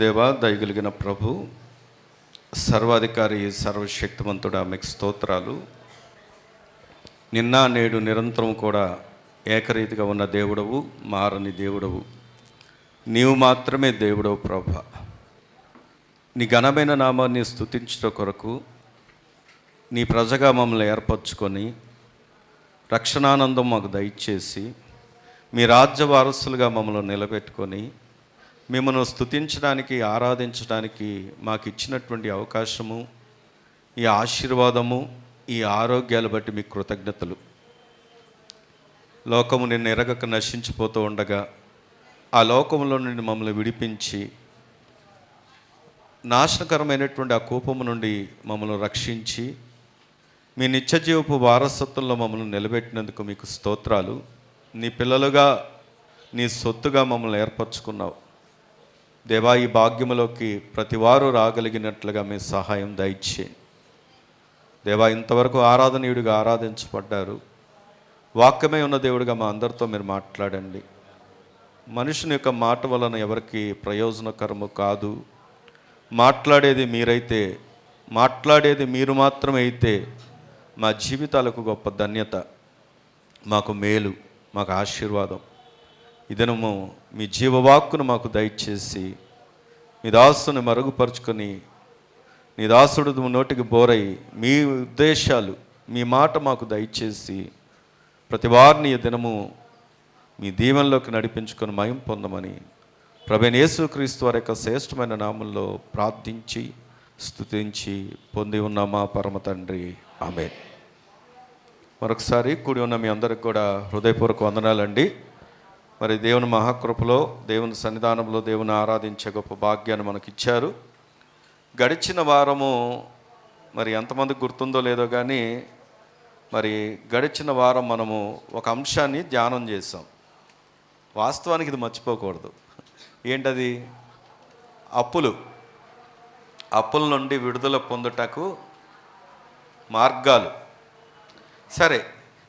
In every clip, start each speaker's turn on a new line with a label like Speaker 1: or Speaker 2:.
Speaker 1: దేవా, దయగలిగిన ప్రభు, సర్వాధికారి, సర్వశక్తివంతుడా, మీకు స్తోత్రాలు. నిన్న నేడు నిరంతరం కూడా ఏకరీతిగా ఉన్న దేవుడవు, మారని దేవుడవు. నీవు మాత్రమే దేవుడవు ప్రభా. నీ ఘనమైన నామాన్ని స్తుతించడం కొరకు నీ ప్రజగా మమ్మల్ని ఏర్పరచుకొని రక్షణానందం మాకు దయచేసి మీ రాజ్య వారసులుగా మమ్మల్ని నిలబెట్టుకొని మిమ్మల్ని స్తుతించడానికి, ఆరాధించడానికి మాకు ఇచ్చినటువంటి అవకాశము, ఈ ఆశీర్వాదము, ఈ ఆరోగ్యాలు బట్టి మీకు కృతజ్ఞతలు. లోకము నిన్ను ఎరగక నశించిపోతూ ఉండగా ఆ లోకంలో నుండి మమ్మల్ని విడిపించి నాశనకరమైనటువంటి ఆ కోపము నుండి మమ్మల్ని రక్షించి మీ నిత్యజీవపు వారసత్వంలో మమ్మల్ని నిలబెట్టినందుకు మీకు స్తోత్రాలు. నీ పిల్లలుగా, నీ సొత్తుగా మమ్మల్ని ఏర్పరచుకున్నావు దేవా. ఈ భాగ్యములోకి ప్రతివారు రాగలిగినట్లుగా మీ సహాయం దయచేయండి దేవా. ఇంతవరకు ఆరాధనీయుడిగా ఆరాధించబడ్డారు. వాక్యమే ఉన్న దేవుడిగా మా అందరితో మీరు మాట్లాడండి. మనుషుని యొక్క మాట వలన ఎవరికి ప్రయోజనకరము కాదు. మాట్లాడేది మీరైతే, మాట్లాడేది మీరు మాత్రమే అయితే మా జీవితాలకు గొప్ప ధన్యత, మాకు మేలు, మాకు ఆశీర్వాదం. ఈ దినము మీ జీవవాక్కును మాకు దయచేసి మీ దాసుని మరుగుపరుచుకొని నీ దాసుడు నోటికి బోరై మీ ఉద్దేశాలు, మీ మాట మాకు దయచేసి ప్రతి వారిని ఈ దినము మీ దీవెనలోకి నడిపించుకొని మహిమ పొందమని ప్రభువైన యేసుక్రీస్తు వారి యొక్క శ్రేష్టమైన నామంలో ప్రార్థించి స్తుతించి పొంది ఉన్న మా పరమ తండ్రి, ఆమేన్. మరొకసారి కూడి ఉన్న మీ అందరికి కూడా హృదయపూర్వక వందనాలండి. మరి దేవుని మహాకృపలో, దేవుని సన్నిధానంలో దేవుని ఆరాధించే గొప్ప భాగ్యాన్ని మనకి ఇచ్చారు. గడిచిన వారము మరి ఎంతమందికి గుర్తుందో లేదో కానీ, మరి గడిచిన వారం మనము ఒక అంశాన్ని ధ్యానం చేసాం. వాస్తవానికి ఇది మర్చిపోకూడదు. ఏంటది? అప్పుల నుండి విడుదల పొందుటకు మార్గాలు. సరే,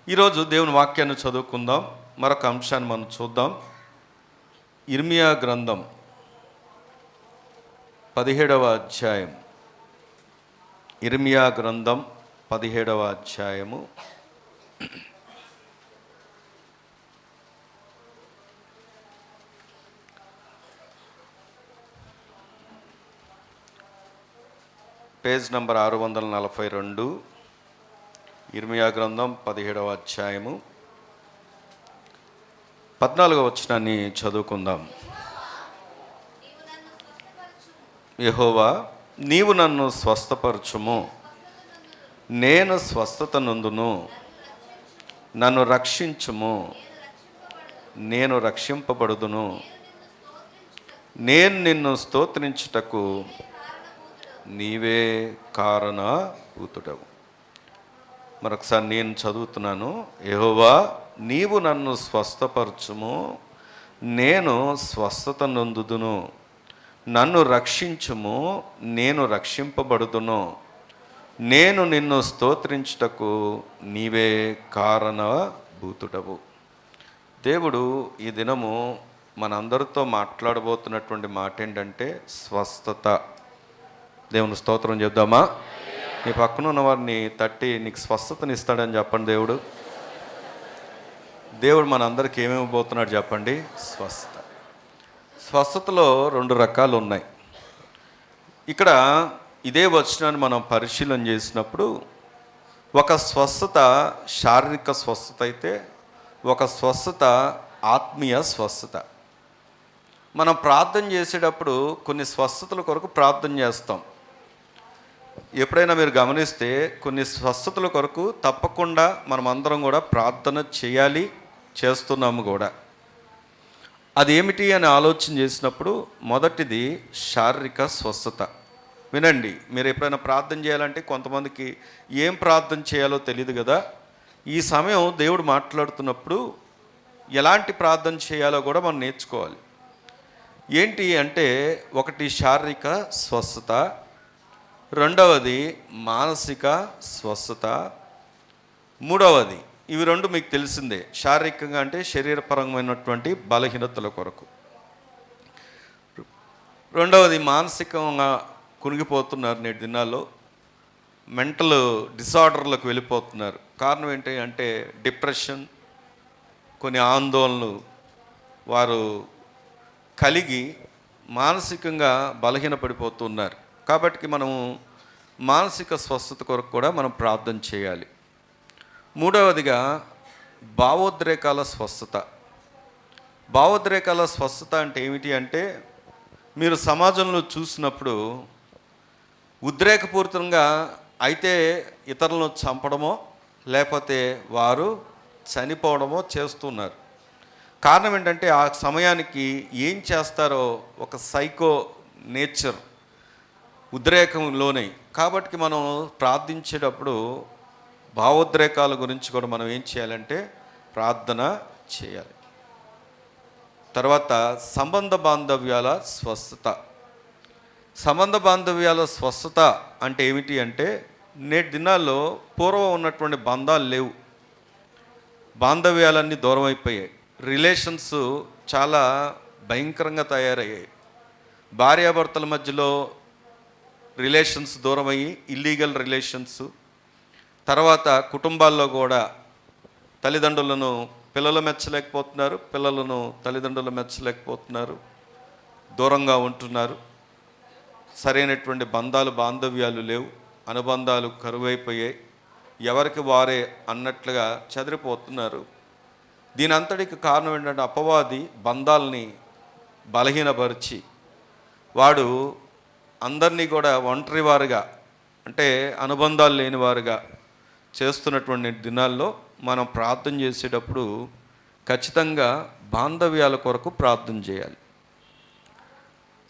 Speaker 1: ఈరోజు దేవుని వాక్యాన్ని చదువుకుందాం. మరొక అంశాన్ని మనం చూద్దాం. ఇర్మియా గ్రంథం 17వ అధ్యాయం. ఇర్మియా గ్రంథం 17వ అధ్యాయము. Page number 642. ఇర్మియా గ్రంథం 17వ అధ్యాయము 14వ వచనాన్ని చదువుకుందాం. యెహోవా, నీవు నన్ను స్వస్థపరచుము, నేను స్వస్థత నొందును. నన్ను రక్షించుము, నేను రక్షింపబడుదును. నేను నిన్ను స్తోత్రించుటకు నీవే కారణభూతుడవు. మరొకసారి నేను చదువుతున్నాను. యెహోవా, నీవు నన్ను స్వస్థపరచుము, నేను స్వస్థత నొందుదును. నన్ను రక్షించుము, నేను రక్షింపబడుదును. నేను నిన్ను స్తోత్రించుటకు నీవే కారణభూతుడవు. దేవుడు ఈ దినము మనందరితో మాట్లాడబోతున్నటువంటి మాట ఏంటంటే స్వస్థత. దేవుని స్తోత్రం చెప్దామా? నీ పక్కన ఉన్న వారిని తట్టి నీకు స్వస్థతని ఇస్తాడని చెప్పండి. దేవుడు మనందరికీ ఏమేమి పోతున్నాడు చెప్పండి? స్వస్థత. స్వస్థతలో 2 రకాలు ఉన్నాయి. ఇక్కడ ఇదే వచనాన్ని మనం పరిశీలన చేసినప్పుడు ఒక స్వస్థత శారీరక స్వస్థత అయితే, ఒక స్వస్థత ఆత్మీయ స్వస్థత. మనం ప్రార్థన చేసేటప్పుడు కొన్ని స్వస్థతల కొరకు ప్రార్థన చేస్తాం. ఎప్పుడైనా మీరు గమనిస్తే కొన్ని స్వస్థతల కొరకు తప్పకుండా మనం అందరం కూడా ప్రార్థన చేయాలి, చేస్తున్నాము కూడా. అదేమిటి అని ఆలోచన చేసినప్పుడు మొదటిది శారీరక స్వస్థత. వినండి, మీరు ఎప్పుడైనా ప్రార్థన చేయాలంటే కొంతమందికి ఏం ప్రార్థన చేయాలో తెలియదు కదా. ఈ సమయం దేవుడు మాట్లాడుతున్నప్పుడు ఎలాంటి ప్రార్థన చేయాలో కూడా మనం నేర్చుకోవాలి. ఏంటి అంటే, ఒకటి శారీరక స్వస్థత, రెండవది మానసిక స్వస్థత, మూడవది ఇవి 2 మీకు తెలిసిందే. శారీరకంగా అంటే శరీరపరమైనటువంటి బలహీనతల కొరకు. రెండవది మానసికంగా కునిగిపోతున్నారు నేటి దినాల్లో. మెంటల్ డిసార్డర్లకు వెళ్ళిపోతున్నారు. కారణం ఏంటి అంటే డిప్రెషన్, కొన్ని ఆందోళనలు వారు కలిగి మానసికంగా బలహీనపడిపోతున్నారు. కాబట్టి మనము మానసిక స్వస్థత కొరకు కూడా మనం ప్రార్థన చేయాలి. మూడవదిగా భావోద్రేకాల స్వస్థత. భావోద్రేకాల స్వస్థత అంటే ఏమిటి అంటే, మీరు సమాజంలో చూసినప్పుడు ఉద్రేకపూరితంగా అయితే ఇతరులను చంపడమో లేకపోతే వారు చనిపోవడమో చేస్తున్నారు. కారణం ఏంటంటే ఆ సమయానికి ఏం చేస్తారో ఒక సైకో నేచర్ ఉద్రేకంలోనే. కాబట్టి మనం ప్రార్థించేటప్పుడు భావోద్రేకాల గురించి కూడా మనం ఏం చేయాలంటే ప్రార్థన చేయాలి. తర్వాత సంబంధ బాంధవ్యాల స్వస్థత. సంబంధ బాంధవ్యాల స్వస్థత అంటే ఏమిటి అంటే, నేటి దినాల్లో పూర్వం ఉన్నటువంటి బంధాలు లేవు. బాంధవ్యాలన్నీ దూరం అయిపోయాయి. రిలేషన్స్ చాలా భయంకరంగా తయారయ్యాయి. భార్యాభర్తల మధ్యలో రిలేషన్స్ దూరమయ్యి ఇల్లీగల్ రిలేషన్స్. తర్వాత కుటుంబాల్లో కూడా తల్లిదండ్రులను పిల్లలు మెచ్చలేకపోతున్నారు, పిల్లలను తల్లిదండ్రులు మెచ్చలేకపోతున్నారు, దూరంగా ఉంటున్నారు. సరైనటువంటి బాంధవ్యాలు లేవు, అనుబంధాలు కరువైపోయాయి, ఎవరికి వారే అన్నట్లుగా చెదిరిపోతున్నారు. దీని అంతటికి కారణం ఏంటంటే అపవాది బంధాలని బలహీనపరిచి వాడు అందరినీ కూడా ఒంటరి వారుగా, అంటే అనుబంధాలు లేని వారుగా చేస్తున్నటువంటి దినాల్లో మనం ప్రార్థన చేసేటప్పుడు ఖచ్చితంగా బాంధవ్యాల కొరకు ప్రార్థన చేయాలి.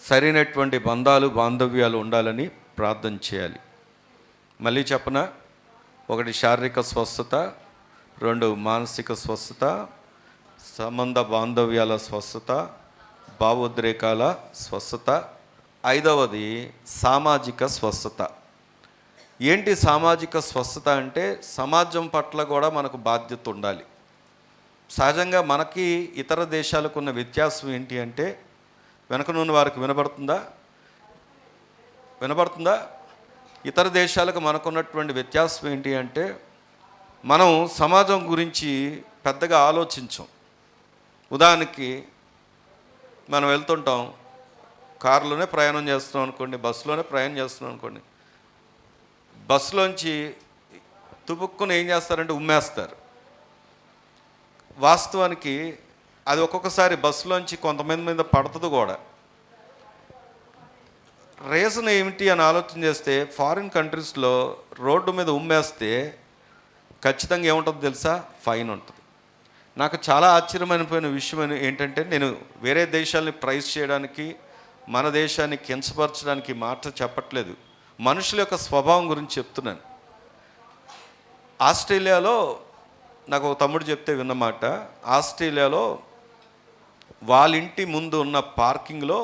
Speaker 1: సరైనటువంటి బాంధవ్యాలు ఉండాలని ప్రార్థన చేయాలి. మళ్ళీ చెప్పనా, ఒకటి శారీరక స్వస్థత, రెండు మానసిక స్వస్థత, సంబంధ బాంధవ్యాల స్వస్థత, భావోద్రేకాల స్వస్థత, ఐదవది సామాజిక స్వస్థత. ఏంటి సామాజిక స్వస్థత అంటే, సమాజం పట్ల కూడా మనకు బాధ్యత ఉండాలి. సహజంగా మనకి ఇతర దేశాలకు ఉన్న వ్యత్యాసం ఏంటి అంటే, వెనక నుండి వారికి వినబడుతుందా? ఇతర దేశాలకు మనకున్నటువంటి వ్యత్యాసం ఏంటి అంటే, మనం సమాజం గురించి పెద్దగా ఆలోచించం. ఉదాహరణకి మనం వెళ్తుంటాం, కారులోనే ప్రయాణం చేస్తున్నాం అనుకోండి, బస్సులోనే ప్రయాణం చేస్తున్నాం అనుకోండి, బస్సులోంచి తుపుక్కుని ఏం చేస్తారంటే ఉమ్మేస్తారు. వాస్తవానికి అది ఒక్కొక్కసారి బస్సులోంచి కొంతమంది మీద పడుతుంది కూడా. రీజన్ ఏమిటి అని ఆలోచన చేస్తే, ఫారిన్ కంట్రీస్లో రోడ్డు మీద ఉమ్మేస్తే ఖచ్చితంగా ఏముంటుందో తెలుసా? ఫైన్ ఉంటుంది. నాకు చాలా ఆశ్చర్యమైనపోయిన విషయం ఏంటంటే, నేను వేరే దేశాలని ప్రైజ్ చేయడానికి, మన దేశాన్ని కించపరచడానికి మాట చెప్పట్లేదు, మనుషుల యొక్క స్వభావం గురించి చెప్తున్నాను. ఆస్ట్రేలియాలో నాకు ఒక తమ్ముడు చెప్తే విన్నమాట, ఆస్ట్రేలియాలో వాళ్ళ ఇంటి ముందు ఉన్న పార్కింగ్లో,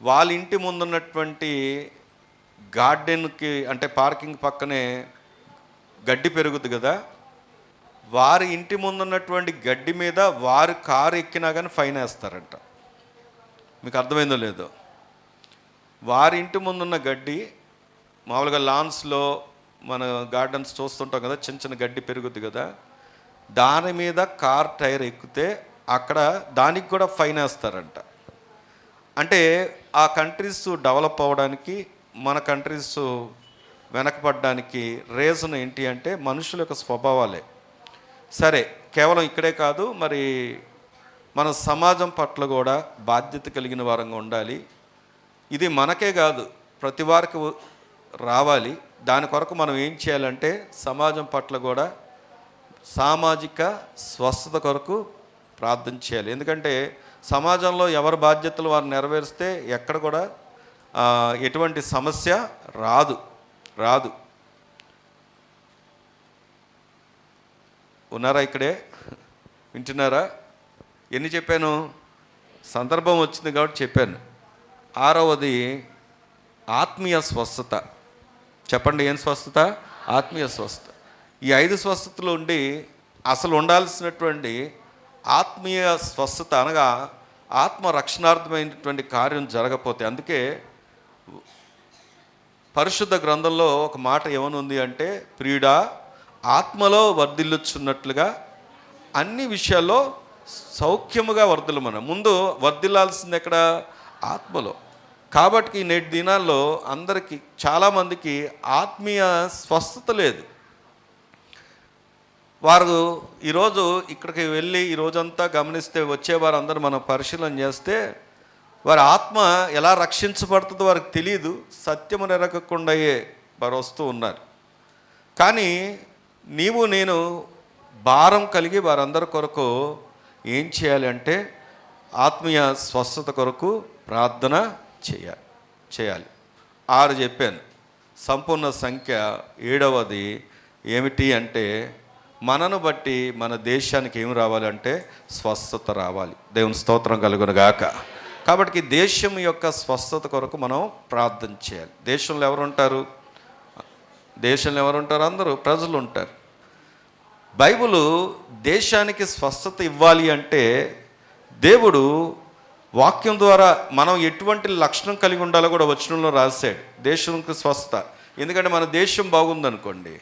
Speaker 1: వాళ్ళ ఇంటి ముందున్నటువంటి గార్డెన్కి, అంటే పార్కింగ్ పక్కనే గడ్డి పెరుగుద్ది కదా, వారి ఇంటి ముందున్నటువంటి గడ్డి మీద వారి కారు ఎక్కినా కానీ ఫైన్ వేస్తారంట. మీకు అర్థమైందో లేదో? వారి ఇంటి ముందున్న గడ్డి, మామూలుగా లాన్స్లో మన గార్డెన్స్ చూస్తుంటాం కదా, చిన్న చిన్న గడ్డి పెరుగుద్ది కదా, దాని మీద కార్ టైర్ ఎక్కితే అక్కడ దానికి కూడా ఫైన్ వేస్తారంట. అంటే ఆ కంట్రీస్ డెవలప్ అవ్వడానికి, మన కంట్రీస్ వెనకపడడానికి రీజన్ ఏంటి అంటే మనుషుల యొక్క స్వభావాలే. సరే, కేవలం ఇక్కడే కాదు, మరి మన సమాజం పట్ల కూడా బాధ్యత కలిగిన వారంగా ఉండాలి. ఇది మనకే కాదు, ప్రతి వారికి రావాలి. దాని కొరకు మనం ఏం చేయాలంటే, సమాజం పట్ల కూడా సామాజిక స్వస్థత కొరకు ప్రార్థన చేయాలి. ఎందుకంటే సమాజంలో ఎవరి బాధ్యతలు వారు నెరవేరిస్తే ఎక్కడ కూడా ఎటువంటి సమస్య రాదు. ఉన్నారా? ఇక్కడే వింటున్నారా? ఎన్ని చెప్పాను? సందర్భం వచ్చింది కాబట్టి చెప్పాను. ఆరవది ఆత్మీయ స్వస్థత. చెప్పండి, ఏం స్వస్థత? ఆత్మీయ స్వస్థత. ఈ 5 స్వస్థతలు ఉండి అసలు ఉండాల్సినటువంటి ఆత్మీయ స్వస్థత అనగా ఆత్మ రక్షణార్థమైనటువంటి కార్యం జరగపోతే, అందుకే పరిశుద్ధ గ్రంథంలో ఒక మాట ఏమనుంది అంటే, ప్రియుడా ఆత్మలో వర్ధిల్లుచున్నట్లుగా అన్ని విషయాల్లో సౌఖ్యముగా వర్ధిల్లమన. ముందు వర్ధిల్లాల్సింది ఎక్కడ? ఆత్మలో. కాబట్టి నేటి దినాల్లో అందరికీ, చాలామందికి ఆత్మీయ స్వస్థత లేదు. వారు ఈరోజు ఇక్కడికి వెళ్ళి ఈరోజంతా గమనిస్తే, వచ్చేవారు అందరూ మనం పరిశీలన చేస్తే వారి ఆత్మ ఎలా రక్షించబడుతుందో వారికి తెలియదు. సత్యము నెరగకుండాయే వారు వస్తూ ఉన్నారు. కానీ నీవు నేను భారం కలిగి వారందరి కొరకు ఏం చేయాలి అంటే, ఆత్మీయ స్వస్థత కొరకు ప్రార్థన చేయాలి. 6 చెప్పాను. సంపూర్ణ సంఖ్య 7వది ఏమిటి అంటే, మనను బట్టి మన దేశానికి ఏమి రావాలంటే స్వస్థత రావాలి. దేవుని స్తోత్రం కలుగును గాక. కాబట్టి దేశం యొక్క స్వస్థత కొరకు మనం ప్రార్థన చేయాలి. దేశంలో ఎవరుంటారు? అందరూ ప్రజలు ఉంటారు. బైబిలు దేశానికి స్వస్థత ఇవ్వాలి అంటే, దేవుడు వాక్యం ద్వారా మనం ఎటువంటి లక్షణం కలిగి ఉండాలో కూడా వచనంలో రాశాడు. దేశానికి స్వస్థత. ఎందుకంటే మన దేశం బాగుందనుకోండి,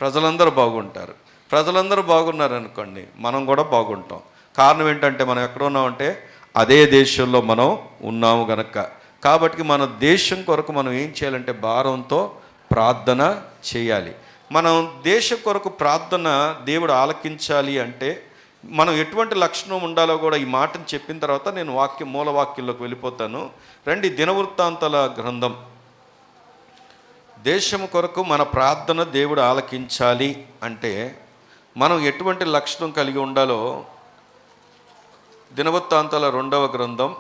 Speaker 1: ప్రజలందరూ బాగుంటారు. ప్రజలందరూ బాగున్నారనుకోండి, మనం కూడా బాగుంటాం. కారణం ఏంటంటే, మనం ఎక్కడ ఉన్నామంటే అదే దేశంలో మనం ఉన్నాము గనక. కాబట్టి మన దేశం కొరకు మనం ఏం చేయాలంటే భారంతో ప్రార్థన చేయాలి. మనం దేశం కొరకు ప్రార్థన దేవుడు ఆలకించాలి అంటే మనం ఎటువంటి లక్షణం ఉండాలో కూడా ఈ మాటను చెప్పిన తర్వాత నేను మూలవాక్యంలోకి వెళ్ళిపోతాను. రండి, దినవృత్తాంతాల గ్రంథం. దేశం కొరకు మన ప్రార్థన దేవుడు ఆలకించాలి అంటే మనం ఎటువంటి లక్షణం కలిగి ఉండాలో దినవృత్తాంతాల 2వ గ్రంథం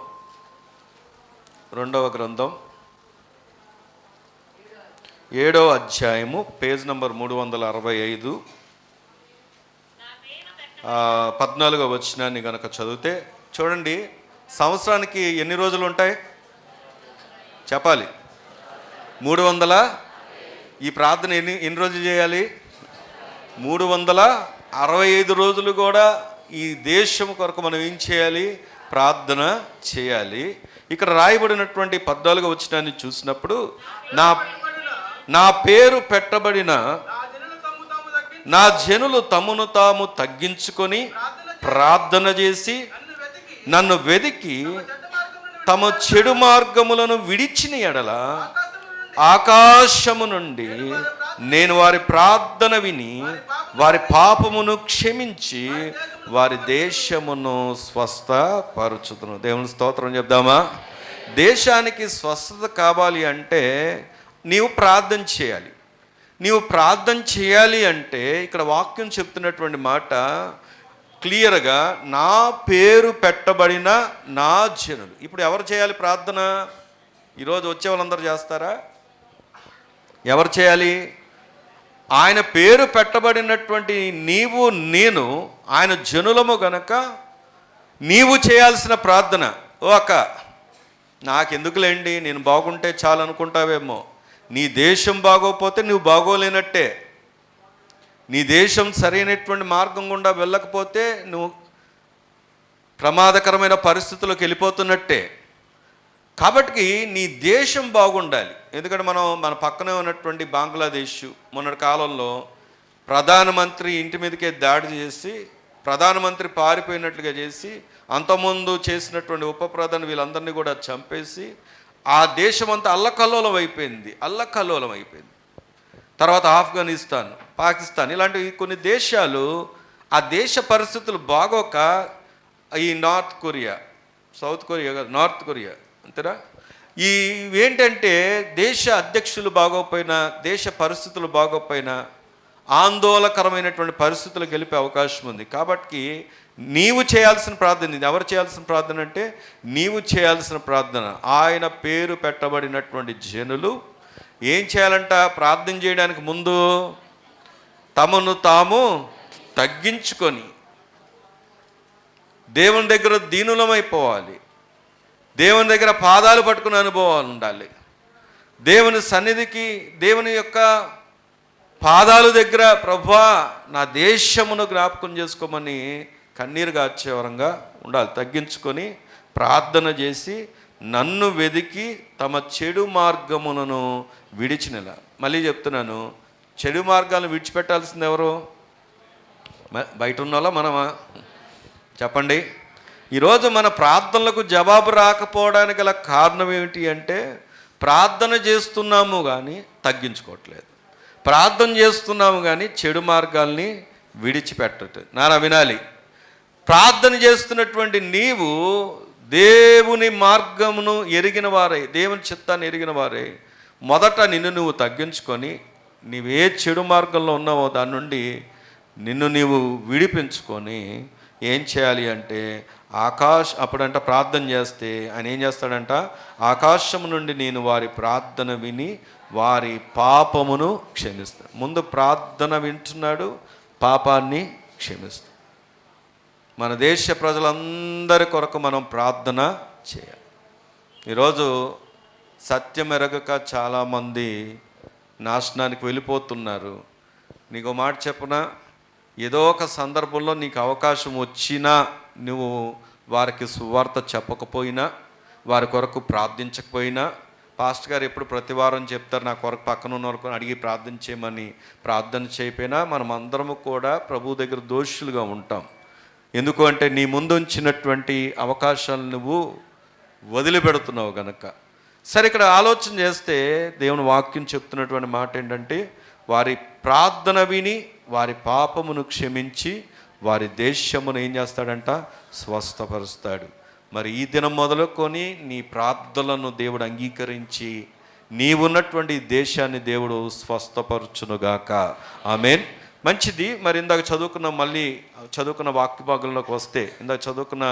Speaker 1: 7వ అధ్యాయము, పేజ్ నంబర్ 365, 14వ వచనాన్ని కనుక చదివితే చూడండి. సంవత్సరానికి ఎన్ని రోజులు ఉంటాయి చెప్పాలి? 300. ఈ ప్రార్థన ఎన్ని రోజులు చేయాలి? 365 రోజులు కూడా ఈ దేశం కొరకు మనం ఏం చేయాలి? ప్రార్థన చేయాలి. ఇక్కడ రాయబడినటువంటి 14వ వచనాన్ని చూసినప్పుడు, నా పేరు పెట్టబడిన నా జనులు తమను తాము తగ్గించుకొని ప్రార్థన చేసి నన్ను వెదికి తమ చెడు మార్గములను విడిచిన ఎడల ఆకాశము నుండి నేను వారి ప్రార్థన విని వారి పాపమును క్షమించి వారి దేశమును స్వస్థపరచుదును. దేవుని స్తోత్రం చెప్దామా? దేశానికి స్వస్థత కావాలి అంటే నీవు ప్రార్థన చేయాలి. నీవు ప్రార్థన చేయాలి అంటే ఇక్కడ వాక్యం చెప్తున్నటువంటి మాట క్లియర్గా, నా పేరు పెట్టబడిన నా జనులు. ఇప్పుడు ఎవరు చేయాలి ప్రార్థన? ఈరోజు వచ్చే వాళ్ళందరూ చేస్తారా? ఎవరు చేయాలి? ఆయన పేరు పెట్టబడినటువంటి నీవు నేను ఆయన జనులము గనక నీవు చేయాల్సిన ప్రార్థన. ఓ అక్క, నాకెందుకులేండి, నేను బాగుంటే చాలు అనుకుంటావేమో. నీ దేశం బాగోకపోతే నువ్వు బాగోలేనట్టే. నీ దేశం సరైనటువంటి మార్గం గుండా వెళ్ళకపోతే నువ్వు ప్రమాదకరమైన పరిస్థితుల్లోకి వెళ్ళిపోతున్నట్టే. కాబట్టి నీ దేశం బాగుండాలి. ఎందుకంటే మన పక్కనే ఉన్నటువంటి బంగ్లాదేశ్ మొన్నటి కాలంలో ప్రధానమంత్రి ఇంటి మీదకే దాడి చేసి, ప్రధానమంత్రి పారిపోయినట్లుగా చేసి, అంతకుముందు చేసినటువంటి ఉప ప్రధాని వీళ్ళందరినీ కూడా చంపేసి ఆ దేశం అంతా అల్లకల్లోలం అయిపోయింది. తర్వాత ఆఫ్ఘనిస్తాన్, పాకిస్తాన్ ఇలాంటివి కొన్ని దేశాలు, ఆ దేశ పరిస్థితులు బాగోక ఈ నార్త్ కొరియా అంతేనా, ఇవేంటంటే దేశ అధ్యక్షులు బాగోకపోయినా, దేశ పరిస్థితులు బాగోకపోయినా ఆందోళనకరమైనటువంటి పరిస్థితులకు వెళ్ళిపోయే అవకాశం ఉంది. కాబట్టి నీవు చేయాల్సిన ప్రార్థన ఇది. ఎవరు చేయాల్సిన ప్రార్థన అంటే నీవు చేయాల్సిన ప్రార్థన. ఆయన పేరు పెట్టబడినటువంటి జనులు ఏం చేయాలంట? ప్రార్థన చేయడానికి ముందు తమను తాము తగ్గించుకొని దేవుని దగ్గర దీనులమైపోవాలి. దేవుని దగ్గర పాదాలు పట్టుకునే అనుభవాలు ఉండాలి. దేవుని సన్నిధికి, దేవుని యొక్క పాదాలు దగ్గర ప్రభువా నా దేశమును జ్ఞాపకం చేసుకోమని కన్నీరు గార్చేవరంగా ఉండాలి. తగ్గించుకొని ప్రార్థన చేసి నన్ను వెదికి తమ చెడు మార్గములను విడిచినల. మళ్ళీ చెప్తున్నాను, చెడు మార్గాలను విడిచిపెట్టాల్సింది ఎవరు? బయట ఉన్నోళ్ళ మనమా? చెప్పండి. ఈరోజు మన ప్రార్థనలకు జవాబు రాకపోవడానికి గల కారణం ఏమిటి అంటే, ప్రార్థన చేస్తున్నాము కానీ తగ్గించుకోవట్లేదు, ప్రార్థన చేస్తున్నాము కానీ చెడు మార్గాల్ని విడిచిపెట్టట్లేదు. నాన్న వినాలి, ప్రార్థన చేస్తున్నటువంటి నీవు దేవుని మార్గమును ఎరిగిన వారే, దేవుని చిత్తాన్ని ఎరిగిన వారే, మొదట నిన్ను నువ్వు తగ్గించుకొని నీవే చెడు మార్గంలో ఉన్నావో దాని నుండి నిన్ను నీవు విడిపించుకొని ఏం చేయాలి అంటే, అప్పుడంట ప్రార్థన చేస్తే ఆయన ఏం చేస్తాడంట, ఆకాశం నుండి నేను వారి ప్రార్థన విని వారి పాపమును క్షమిస్తాడు. ముందు ప్రార్థన వింటున్నాడు, పాపాన్ని క్షమిస్తాడు. మన దేశ ప్రజలందరి కొరకు మనం ప్రార్థన చేయాలి. ఈరోజు సత్యం ఎరగక చాలామంది నాశనానికి వెళ్ళిపోతున్నారు. నీకు మాట చెప్పనా, ఏదో ఒక సందర్భంలో నీకు అవకాశం వచ్చినా నువ్వు వారికి సువార్త చెప్పకపోయినా, వారి కొరకు ప్రార్థించకపోయినా, పాస్టర్ గారు ఎప్పుడు ప్రతి వారం చెప్తారు నా కొరకు పక్కన ఉన్న వరకు అడిగి ప్రార్థన చేయమని, ప్రార్థన చేయకపోయినా మనం అందరము కూడా ప్రభు దగ్గర దోషులుగా ఉంటాం. ఎందుకు అంటే నీ ముందు ఉంచినటువంటి అవకాశాలు నువ్వు వదిలిపెడుతున్నావు గనక. సరే, ఇక్కడ ఆలోచన చేస్తే దేవుని వాక్యం చెప్తున్నటువంటి మాట ఏంటంటే, వారి ప్రార్థన విని వారి పాపమును క్షమించి వారి దేశమును ఏం చేస్తాడంట, స్వస్థపరుస్తాడు. మరి ఈ దినం మొదలుకొని నీ ప్రార్థనలను దేవుడు అంగీకరించి నీవున్నటువంటి దేశాన్ని దేవుడు స్వస్థపరచునుగాక. ఆమేన్. మంచిది. మరి ఇందాక చదువుకున్న వాక్య భాగంలోకి వస్తే, ఇందాక చదువుకున్న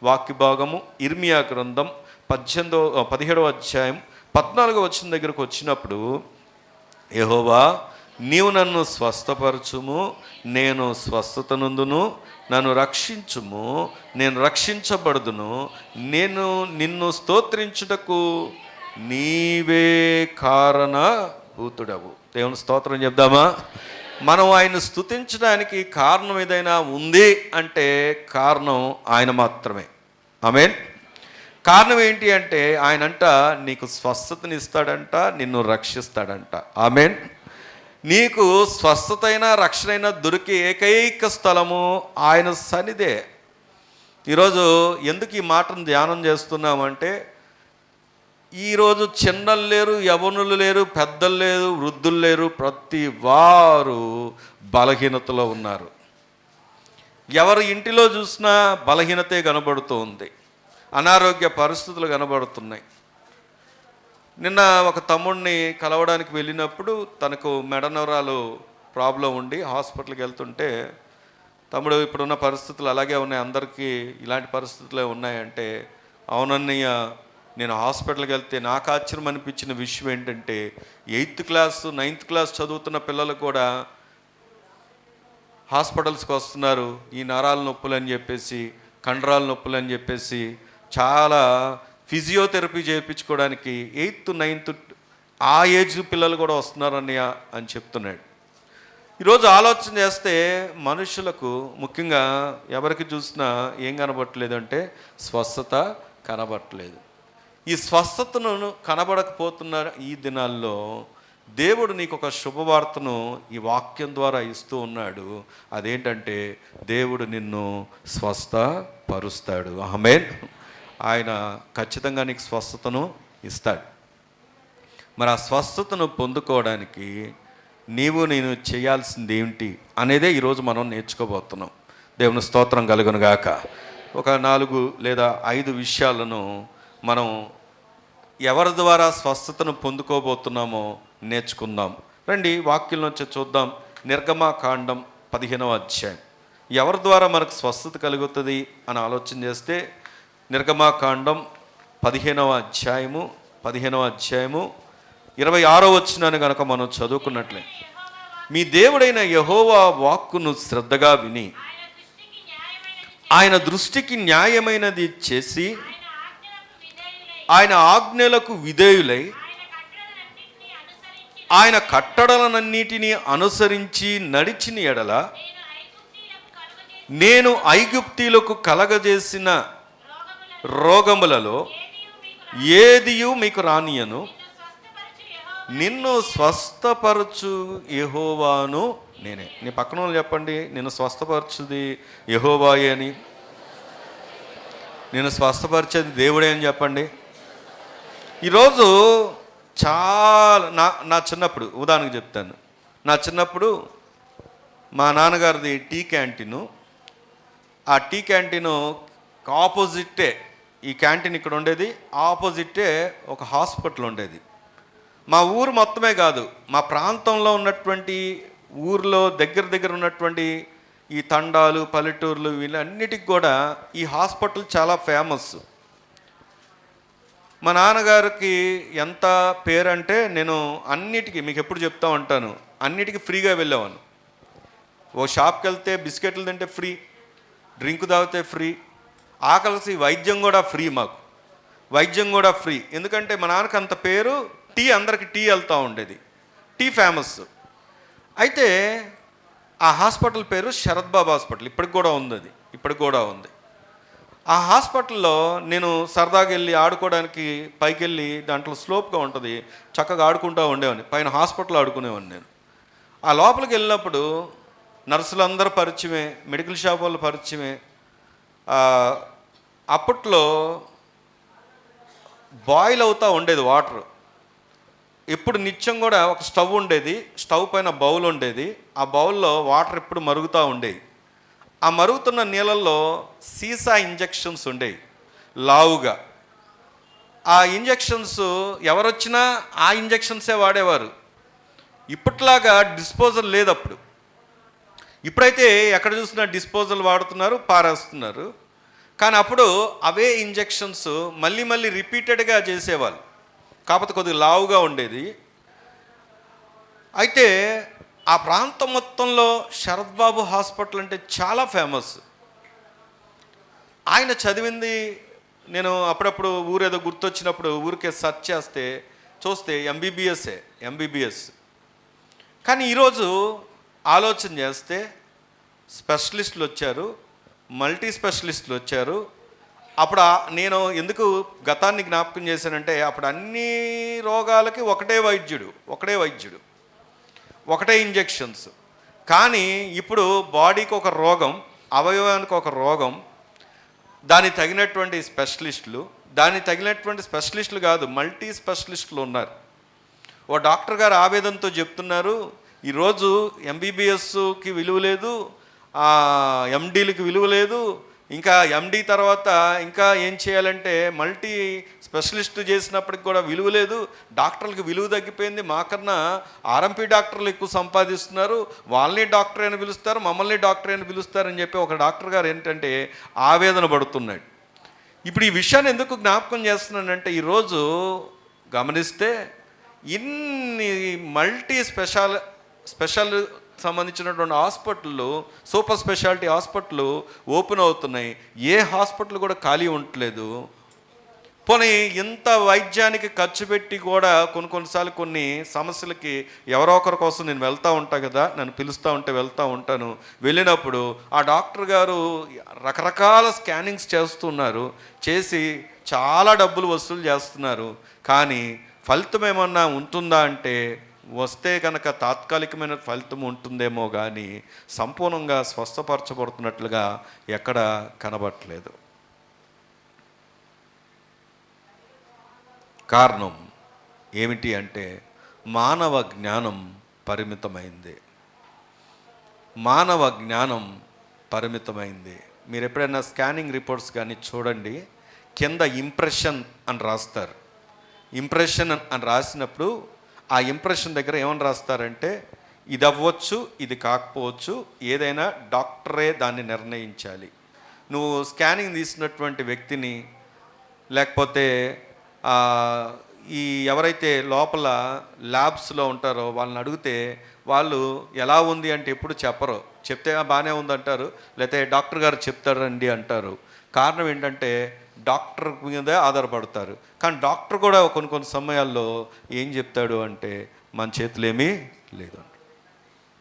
Speaker 1: వాక్య భాగము ఇర్మియా గ్రంథం 17వ అధ్యాయం 14వ వచనం దగ్గరకు వచ్చినప్పుడు, యెహోవా నీవు నన్ను స్వస్థపరచుము, నేను స్వస్థత నందును, నన్ను రక్షించుము, నేను రక్షించబడుదును, నేను నిన్ను స్తోత్రించుటకు నీవే కారణభూతుడవు. దేవుని స్తోత్రం చెప్దామా? మనం ఆయన స్తుతించడానికి కారణం ఏదైనా ఉంది అంటే కారణం ఆయన మాత్రమే. ఆమేన్. కారణం ఏంటి అంటే ఆయనంట నీకు స్వస్థతని ఇస్తాడంట, నిన్ను రక్షిస్తాడంట. ఆమేన్. నీకు స్వస్థతైన రక్షణైనా దొరికే ఏకైక స్థలము ఆయన సన్నిధే. ఈరోజు ఎందుకు ఈ మాటను ధ్యానం చేస్తున్నామంటే, ఈరోజు చిన్నలు లేరు, యవనులు లేరు, పెద్దలు లేరు, వృద్ధులు లేరు, ప్రతి వారు బలహీనతలో ఉన్నారు. ఎవరు ఇంటిలో చూసినా బలహీనతే కనబడుతూ ఉంది, అనారోగ్య పరిస్థితులు కనబడుతున్నాయి. నిన్న ఒక తమ్ముడిని కలవడానికి వెళ్ళినప్పుడు తనకు మెడనరాలు ప్రాబ్లం ఉండి హాస్పిటల్కి వెళ్తుంటే, తమ్ముడు ఇప్పుడున్న పరిస్థితులు అలాగే ఉన్నాయి, అందరికీ ఇలాంటి పరిస్థితులే ఉన్నాయంటే, అవునన్నయ్య నేను హాస్పిటల్కి వెళ్తే నాకు ఆశ్చర్యం అనిపించిన విషయం ఏంటంటే, 8th క్లాస్ 9th క్లాస్ చదువుతున్న పిల్లలు కూడా హాస్పిటల్స్కి వస్తున్నారు. ఈ నరాల నొప్పులు అని చెప్పేసి, కండరాల నొప్పులు అని చెప్పేసి చాలా ఫిజియోథెరపీ చేయించుకోవడానికి 8th 9th ఆ ఏజ్ పిల్లలు కూడా వస్తున్నారన్నయ్య అని చెప్తున్నాడు. ఈరోజు ఆలోచన చేస్తే మనుషులకు ముఖ్యంగా ఎవరికి చూసినా ఏం కనబడట్లేదు అంటే స్వస్థత కనబడట్లేదు. ఈ స్వస్థతను కనబడకపోతున్న ఈ దినాల్లో దేవుడు నీకు ఒక శుభవార్తను ఈ వాక్యం ద్వారా ఇస్తూ ఉన్నాడు. అదేంటంటే దేవుడు నిన్ను స్వస్థపరుస్తాడు. ఆమేన్. ఆయన ఖచ్చితంగా నీకు స్వస్థతను ఇస్తాడు. మరి ఆ స్వస్థతను పొందుకోవడానికి నేను చేయాల్సింది ఏమిటి అనేదే ఈరోజు మనం నేర్చుకోబోతున్నాం. దేవుని స్తోత్రం కలుగును గాక. ఒక 4 లేదా 5 విషయాలను మనం ఎవరి ద్వారా స్వస్థతను పొందుకోబోతున్నామో నేర్చుకుందాం. రండి వాక్యం నుంచి చూద్దాం. నిర్గమకాండం 15వ అధ్యాయం. ఎవరి ద్వారా మనకు స్వస్థత కలుగుతుంది అని ఆలోచన చేస్తే, నిర్గమకాండం 15వ అధ్యాయము 26వ వచనాన్ని కనుక మనం చదువుకున్నట్లే, మీ దేవుడైన యెహోవా వాక్కును శ్రద్ధగా విని ఆయన దృష్టికి న్యాయమైనది చేసి ఆయన ఆజ్ఞలకు విధేయులై ఆయన కట్టడలనన్నిటినీ అనుసరించి నడిచిన ఎడల నేను ఐగుప్తీలకు కలగజేసిన రోగములలో ఏదియు మీకు రానియను, నిన్ను స్వస్థపరచు యెహోవాను నేనే. నీ పక్కన వాళ్ళు చెప్పండి, నిన్ను స్వస్థపరచుది యెహోవాయే అని. నిన్ను స్వస్థపరిచేది దేవుడే అని చెప్పండి. ఈరోజు చాలా నా చిన్నప్పుడు ఉదాహరణకు చెప్తాను. నా చిన్నప్పుడు మా నాన్నగారిది టీ క్యాంటీను. ఆ టీ క్యాంటీను ఆపోజిట్టే, ఈ క్యాంటీన్ ఇక్కడ ఉండేది, ఆపోజిట్టే ఒక హాస్పిటల్ ఉండేది. మా ఊరు మొత్తమే కాదు, మా ప్రాంతంలో ఉన్నటువంటి ఊర్లో దగ్గర ఉన్నటువంటి ఈ తండాలు పల్లెటూర్లు వీళ్ళన్నిటికి కూడా ఈ హాస్పిటల్ చాలా ఫేమస్. మా నాన్నగారికి ఎంత పేరంటే, నేను అన్నిటికీ మీకు ఎప్పుడు చెప్తా ఉంటాను, అన్నిటికీ ఫ్రీగా వెళ్ళేవాను. ఓ షాప్కి వెళ్తే బిస్కెట్లు తింటే ఫ్రీ, డ్రింక్ తాగితే ఫ్రీ, ఆకలిసి వైద్యం కూడా ఫ్రీ. మాకు వైద్యం కూడా ఫ్రీ. ఎందుకంటే మా నాన్నకి అంత పేరు. టీ, అందరికి టీ వెళ్తూ ఉండేది, టీ ఫేమస్. అయితే ఆ హాస్పిటల్ పేరు శరత్ బాబు హాస్పిటల్. ఇప్పటికి కూడా ఉంది, అది ఇప్పటికి కూడా ఉంది. ఆ హాస్పిటల్లో నేను సరదాగా వెళ్ళి ఆడుకోవడానికి పైకి వెళ్ళి, దాంట్లో స్లోప్గా ఉంటుంది, చక్కగా ఆడుకుంటూ ఉండేవాడిని. పైన హాస్పిటల్లో ఆడుకునేవాడిని నేను. ఆ లోపలికి వెళ్ళినప్పుడు నర్సులందరూ పరిచయమే, మెడికల్ షాప్ వాళ్ళు పరిచయమే. అప్పట్లో బాయిల్ అవుతూ ఉండేది వాటర్. ఎప్పుడు నిత్యం కూడా ఒక స్టవ్ ఉండేది, స్టవ్ పైన బౌల్ ఉండేది, ఆ బౌల్లో వాటర్ ఎప్పుడు మరుగుతూ ఉండేవి. ఆ మరుగుతున్న నీళ్ళల్లో సీసా ఇంజెక్షన్స్ ఉండేవి లావుగా. ఆ ఇంజెక్షన్స్ ఎవరొచ్చినా ఆ ఇంజెక్షన్సే వాడేవారు. ఇప్పట్లాగా డిస్పోజల్ లేదు అప్పుడు. ఇప్పుడైతే ఎక్కడ చూసినా డిస్పోజల్ వాడుతున్నారు, పారేస్తున్నారు. కానీ అప్పుడు అవే ఇంజెక్షన్స్ మళ్ళీ రిపీటెడ్గా చేసేవాళ్ళు, కాకపోతే కొద్దిగా లావుగా ఉండేది. అయితే ఆ ప్రాంతం మొత్తంలో శరత్ బాబు హాస్పిటల్ అంటే చాలా ఫేమస్. ఆయన చదివింది, నేను అప్పుడప్పుడు ఊరేదో గుర్తొచ్చినప్పుడు ఊరికే సెర్చ్ చేస్తే చూస్తే ఎంబీబీఎస్. కానీ ఈరోజు ఆలోచన చేస్తే స్పెషలిస్టులు వచ్చారు, మల్టీ స్పెషలిస్టులు వచ్చారు. అప్పుడు నేను ఎందుకు గతాన్ని జ్ఞాపకం చేశానంటే, అప్పుడు అన్ని రోగాలకి ఒకటే వైద్యుడు, ఒకటే ఇంజెక్షన్స్. కానీ ఇప్పుడు బాడీకి ఒక రోగం, అవయవానికి ఒక రోగం, దానికి తగినటువంటి స్పెషలిస్టులు కాదు, మల్టీ స్పెషలిస్టులు ఉన్నారు. ఓ డాక్టర్ గారు ఆవేదనతో చెప్తున్నారు, ఈరోజు ఎంబీబీఎస్కి విలువ లేదు, ఎండీలకి విలువ లేదు, ఇంకా ఎండీ తర్వాత ఇంకా ఏం చేయాలంటే మల్టీ స్పెషలిస్ట్ చేసినప్పటికి కూడా విలువ లేదు, డాక్టర్లకు విలువ తగ్గిపోయింది, మాకన్నా ఆర్ఎంపీ డాక్టర్లు ఎక్కువ సంపాదిస్తున్నారు, వాళ్ళని డాక్టర్ అని పిలుస్తారు, మమ్మల్ని డాక్టర్ అని పిలుస్తారని చెప్పి ఒక డాక్టర్ గారు ఏంటంటే ఆవేదన పడుతున్నాడు. ఇప్పుడు ఈ విషయాన్ని ఎందుకు జ్ఞాపకం చేస్తున్నానంటే, ఈరోజు గమనిస్తే ఇన్ని మల్టీ స్పెషల్ సంబంధించినటువంటి హాస్పిటళ్ళు, సూపర్ స్పెషాలిటీ హాస్పిటళ్ళు ఓపెన్ అవుతున్నాయి. ఏ హాస్పిటల్ కూడా ఖాళీ ఉండట్లేదు. పోనీ ఇంత వైద్యానికి ఖర్చు పెట్టి కూడా కొన్నిసార్లు కొన్ని సమస్యలకి ఎవరో ఒకరి కోసం నేను వెళ్తూ ఉంటాను కదా, నన్ను పిలుస్తూ ఉంటే వెళ్తూ ఉంటాను. వెళ్ళినప్పుడు ఆ డాక్టర్ గారు రకరకాల స్కానింగ్స్ చేస్తున్నారు, చేసి చాలా డబ్బులు వసూలు చేస్తున్నారు. కానీ ఫలితం ఏమన్నా ఉంటుందా అంటే, వస్తే కనుక తాత్కాలికమైన ఫలితం ఉంటుందేమో కానీ సంపూర్ణంగా స్వస్థపరచబడుతున్నట్లుగా ఎక్కడ కనబడట్లేదు. కారణం ఏమిటి అంటే, మానవ జ్ఞానం పరిమితమైంది. మీరు ఎప్పుడైనా స్కానింగ్ రిపోర్ట్స్ కానీ చూడండి, కింద ఇంప్రెషన్ అని రాస్తారు. ఇంప్రెషన్ అని రాసినప్పుడు ఆ ఇంప్రెషన్ దగ్గర ఏమని రాస్తారంటే, ఇది అవ్వచ్చు, ఇది కాకపోవచ్చు, ఏదైనా డాక్టరే దాన్ని నిర్ణయించాలి. నువ్వు స్కానింగ్ తీసినటువంటి వ్యక్తిని, లేకపోతే ఈ ఎవరైతే లోపల ల్యాబ్స్లో ఉంటారో వాళ్ళని అడిగితే వాళ్ళు ఎలా ఉంది అంటే ఎప్పుడు చెప్పరు. చెప్తే బాగానే ఉందంటారు, లేకపోతే డాక్టర్ గారు చెప్తారండి అంటారు. కారణం ఏంటంటే డాక్టర్ మీదే ఆధారపడతారు. కానీ డాక్టర్ కూడా కొన్ని సమయాల్లో ఏం చెప్తాడు అంటే, మన చేతులు ఏమీ లేదు.